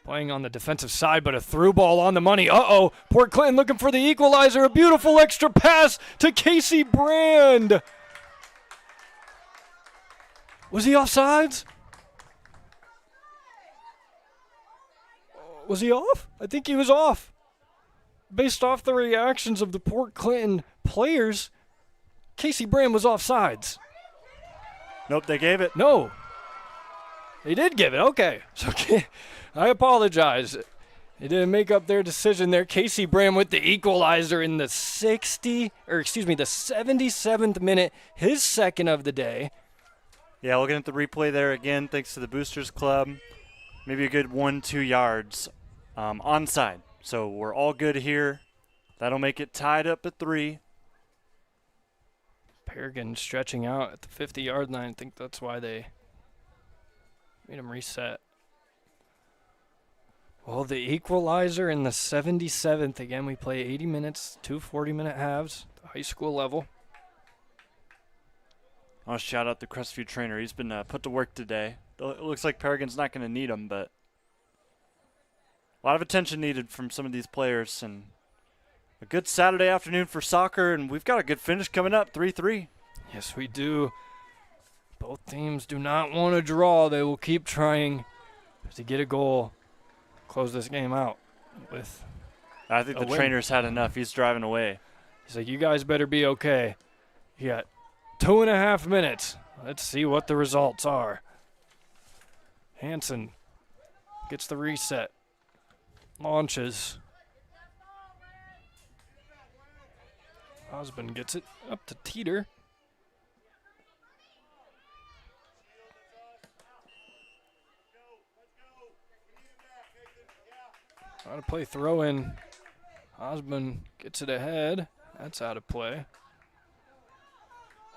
playing on the defensive side, but a through ball on the money. Uh-oh, Port Clinton looking for the equalizer. A beautiful extra pass to Casey Brand. Was he offsides? Was he off? I think he was off. Based off the reactions of the Port Clinton players, Casey Brand was offsides.
Nope, they gave it.
No. They did give it. Okay. So I apologize. They didn't make up their decision there. Casey Brand with the equalizer in the 77th minute, his second of the day.
Yeah, looking at the replay there again, thanks to the Boosters Club. Maybe a good 1-2 yards onside. So we're all good here. That'll make it tied up at 3.
Paragon stretching out at the 50-yard line. I think that's why they made him reset. Well, the equalizer in the 77th. Again, we play 80 minutes, 2 40-minute halves, high school level.
I'll shout out the Crestview trainer. He's been put to work today. It looks like Paragon's not going to need him, but a lot of attention needed from some of these players. And a good Saturday afternoon for soccer, and we've got a good finish coming up, 3-3.
Yes, we do. Both teams do not want to draw. They will keep trying to get a goal, close this game out with
I think the trainer's had enough. He's driving away.
He's like, you guys better be okay. You got 2.5 minutes. Let's see what the results are. Hanson gets the reset. Launches. Osmond gets it up to Teeter. Out of play throw in. Osmond gets it ahead. That's out of play.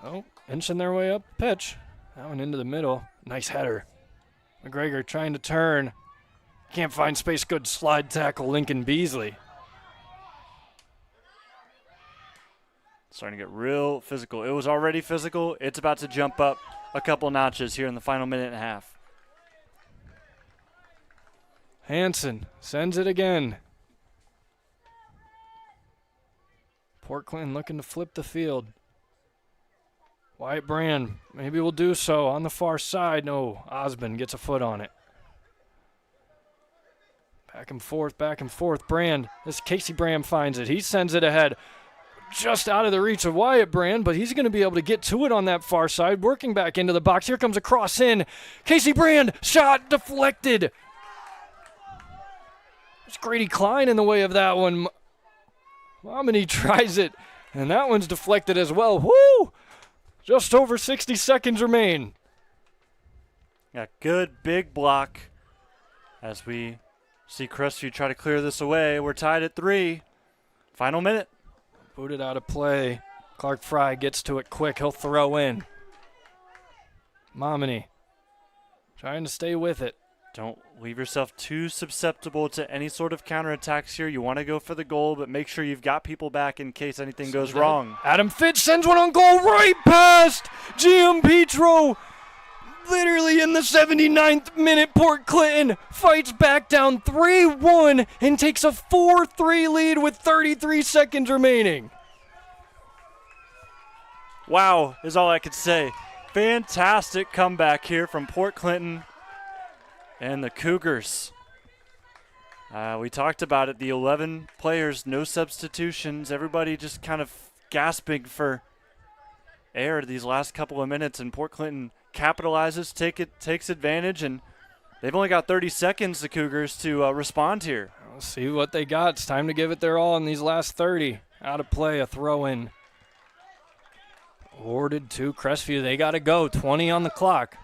Oh, inching their way up the pitch. That one into the middle. Nice header. McGregor trying to turn. Can't find space. Good slide tackle, Lincoln Beasley.
Starting to get real physical. It was already physical. It's about to jump up a couple notches here in the final minute and a half.
Hanson sends it again. Port Clinton looking to flip the field. Wyatt Brand maybe will do so on the far side. No, Osmond gets a foot on it. Back and forth. Brand. This Casey Brand finds it. He sends it ahead. Just out of the reach of Wyatt Brand, but he's going to be able to get to it on that far side. Working back into the box. Here comes a cross in. Casey Brand. Shot deflected. There's Grady Klein in the way of that one. Momini tries it, and that one's deflected as well. Woo! Just over 60 seconds remain.
Yeah, good big block as we see Crestview try to clear this away. We're tied at 3. Final minute.
Booted out of play. Clark Fry gets to it quick. He'll throw in. Momini trying to stay with it.
Don't leave yourself too susceptible to any sort of counterattacks here. You want to go for the goal, but make sure you've got people back in case anything goes wrong.
Adam Fitch sends one on goal right past GM Petro. Literally in the 79th minute, Port Clinton fights back down 3-1 and takes a 4-3 lead with 33 seconds remaining.
Wow is all I could say. Fantastic comeback here from Port Clinton and the Cougars. We talked about it, the 11 players, no substitutions, everybody just kind of gasping for air these last couple of minutes, and Port Clinton capitalizes, takes advantage, and they've only got 30 seconds, the Cougars, to respond here.
We'll see what they got. It's time to give it their all in these last 30. Out of play, a throw-in. Awarded to Crestview. They got to go, 20 on the clock.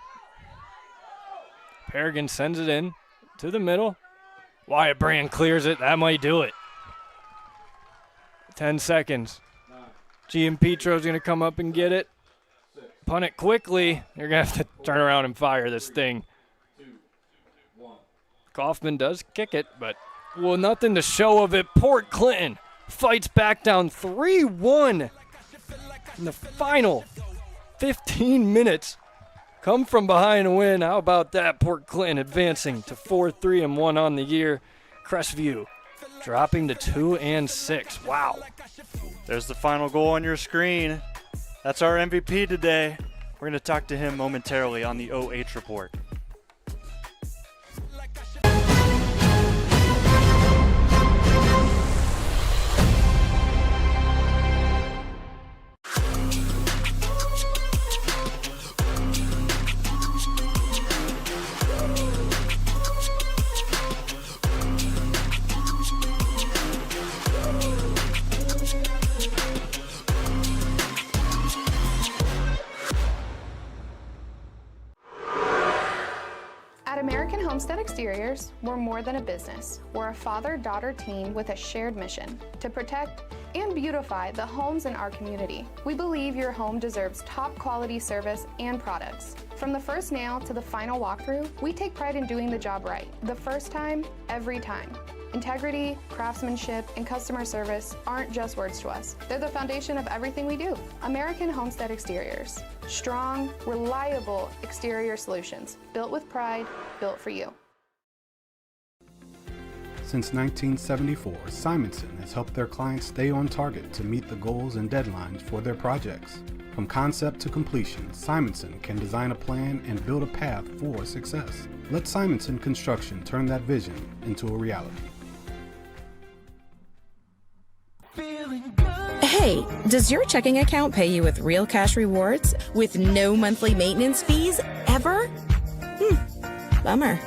Paragon sends it in to the middle. Wyatt Brand clears it. That might do it. 10 seconds. GM Petro's going to come up and get it. Punt it quickly. You're going to have to turn around and fire this thing. Kaufman does kick it, but nothing to show of it. Port Clinton fights back down 3-1 in the final 15 minutes. Come from behind and win. How about that? Port Clinton advancing to 4-3-1 on the year. Crestview dropping to 2-6. Wow.
There's the final goal on your screen. That's our MVP today. We're going to talk to him momentarily on the OH report.
Homestead Exteriors, we're more than a business. We're a father-daughter team with a shared mission to protect and beautify the homes in our community. We believe your home deserves top quality service and products. From the first nail to the final walkthrough, we take pride in doing the job right. The first time, every time. Integrity, craftsmanship, and customer service aren't just words to us. They're the foundation of everything we do. American Homestead Exteriors. Strong, reliable exterior solutions. Built with pride, built for you.
Since 1974, Simonson has helped their clients stay on target to meet the goals and deadlines for their projects. From concept to completion, Simonson can design a plan and build a path for success. Let Simonson Construction turn that vision into a reality.
Hey, does your checking account pay you with real cash rewards with no monthly maintenance fees ever? Bummer.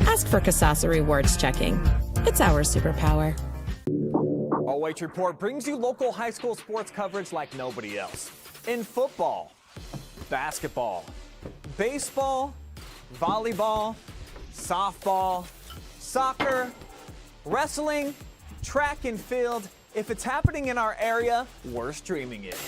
Ask for Kasasa Rewards Checking. It's our superpower.
OH Report brings you local high school sports coverage like nobody else. In football, basketball, baseball, volleyball, softball, soccer, wrestling, track and field. If it's happening in our area, we're streaming it.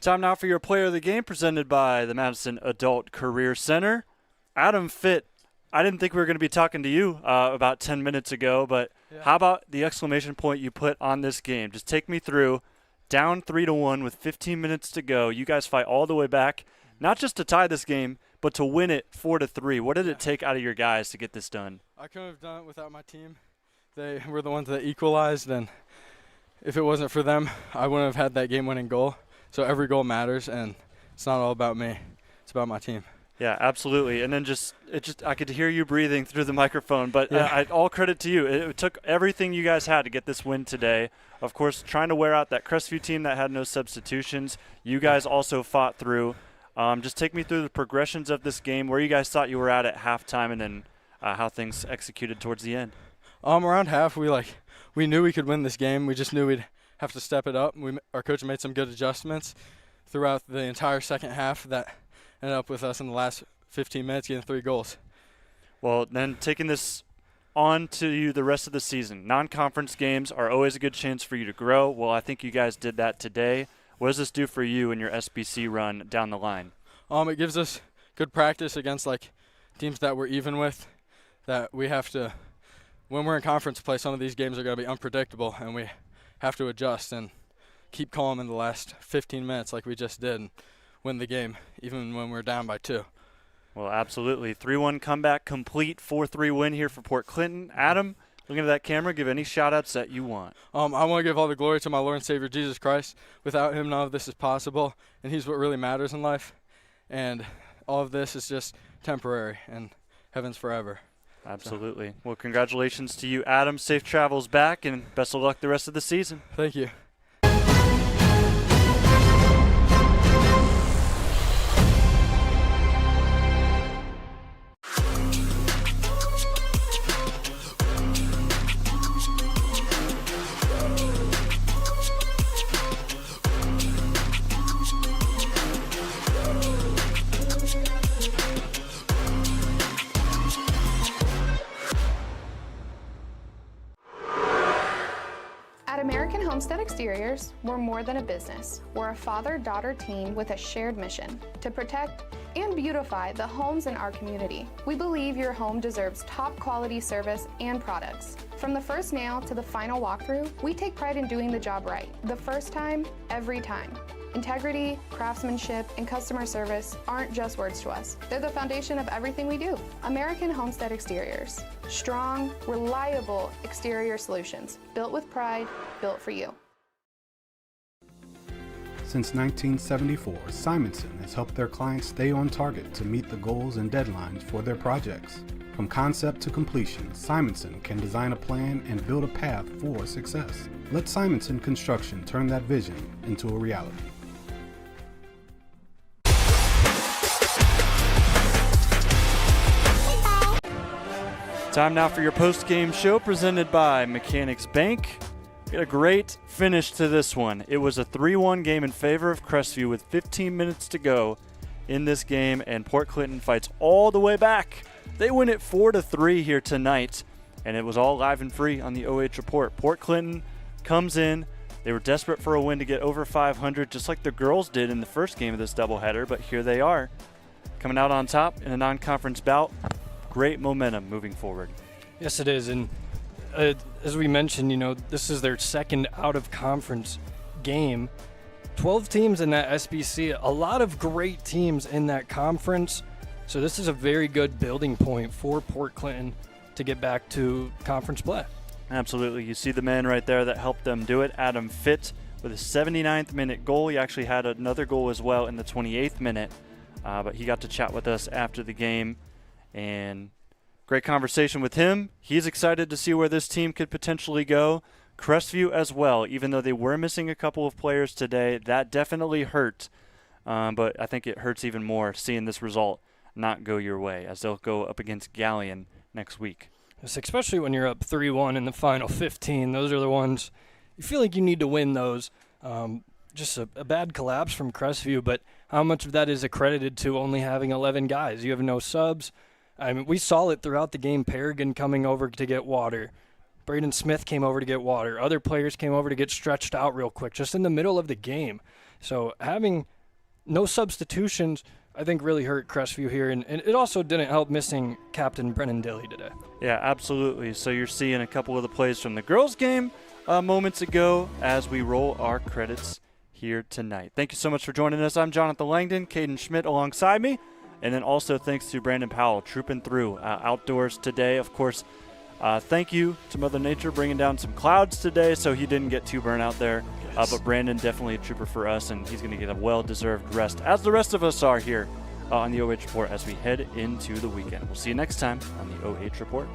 Time now for your player of the game, presented by the Madison Adult Career Center. Adam Fitt, I didn't think we were going to be talking to you about 10 minutes ago, but how about the exclamation point you put on this game? Just take me through. Down 3-1 with 15 minutes to go. You guys fight all the way back, not just to tie this game, but to win it 4-3. What did it take out of your guys to get this done?
I couldn't have done it without my team. They were the ones that equalized, and if it wasn't for them, I wouldn't have had that game-winning goal. So every goal matters, and it's not all about me. It's about my team.
Yeah, absolutely. And then I could hear you breathing through the microphone, but all credit to you. It took everything you guys had to get this win today. Of course, trying to wear out that Crestview team that had no substitutions. You guys also fought through. Just take me through the progressions of this game, where you guys thought you were at halftime, and then how things executed towards the end.
Around half, we knew we could win this game. We just knew we'd have to step it up. Our coach made some good adjustments throughout the entire second half that ended up with us in the last 15 minutes getting 3 goals.
Well, then taking this on to you the rest of the season. Non-conference games are always a good chance for you to grow. Well, I think you guys did that today. What does this do for you in your SBC run down the line?
It gives us good practice against teams that we're even with, that we have to, when we're in conference play, some of these games are going to be unpredictable, and we have to adjust and keep calm in the last 15 minutes like we just did and win the game, even when we're down by 2.
Well, absolutely. 3-1 comeback complete, 4-3 win here for Port Clinton. Adam, Look into that camera. Give any shout-outs that you want.
I want to give all the glory to my Lord and Savior, Jesus Christ. Without him, none of this is possible, and he's what really matters in life. And all of this is just temporary, and heaven's forever.
Absolutely. Well, congratulations to you, Adam. Safe travels back, and best of luck the rest of the season.
Thank you.
At American Homestead Exteriors, we're more than a business. We're a father-daughter team with a shared mission to protect and beautify the homes in our community. We believe your home deserves top quality service and products. From the first nail to the final walkthrough, we take pride in doing the job right. The first time, every time. Integrity, craftsmanship, and customer service aren't just words to us. They're the foundation of everything we do. American Homestead Exteriors. Strong, reliable exterior solutions. Built with pride, built for you.
Since 1974, Simonson has helped their clients stay on target to meet the goals and deadlines for their projects. From concept to completion, Simonson can design a plan and build a path for success. Let Simonson Construction turn that vision into a reality.
Time now for your post-game show presented by Mechanics Bank. We had a great finish to this one. It was a 3-1 game in favor of Crestview with 15 minutes to go in this game, and Port Clinton fights all the way back. They win it 4-3 here tonight, and it was all live and free on the OH Report. Port Clinton comes in. They were desperate for a win to get over 500, just like the girls did in the first game of this doubleheader, but here they are, coming out on top in a non-conference bout. Great momentum moving forward.
Yes, it is. And as we mentioned, this is their second out-of-conference game. 12 teams in that SBC, a lot of great teams in that conference. So this is a very good building point for Port Clinton to get back to conference play.
Absolutely. You see the man right there that helped them do it, Adam Fitt, with a 79th minute goal. He actually had another goal as well in the 28th minute, but he got to chat with us after the game. And great conversation with him. He's excited to see where this team could potentially go. Crestview as well, even though they were missing a couple of players today. That definitely hurt, but I think it hurts even more seeing this result not go your way, as they'll go up against Galleon next week.
Yes, especially when you're up 3-1 in the final 15. Those are the ones you feel like you need to win those. Just a bad collapse from Crestview, but how much of that is accredited to only having 11 guys? You have no subs. I mean, we saw it throughout the game. Paragon coming over to get water. Braden Smith came over to get water. Other players came over to get stretched out real quick, just in the middle of the game. So having no substitutions, I think, really hurt Crestview here. And it also didn't help missing Captain Brennan Dilly today.
Yeah, absolutely. So you're seeing a couple of the plays from the girls' game moments ago as we roll our credits here tonight. Thank you so much for joining us. I'm Jonathan Langdon, Caden Schmidt alongside me. And then also thanks to Brandon Powell trooping through outdoors today. Of course, thank you to Mother Nature bringing down some clouds today so he didn't get too burnt out there. Yes. But Brandon definitely a trooper for us, and he's going to get a well-deserved rest, as the rest of us are here on the OH Report as we head into the weekend. We'll see you next time on the OH Report.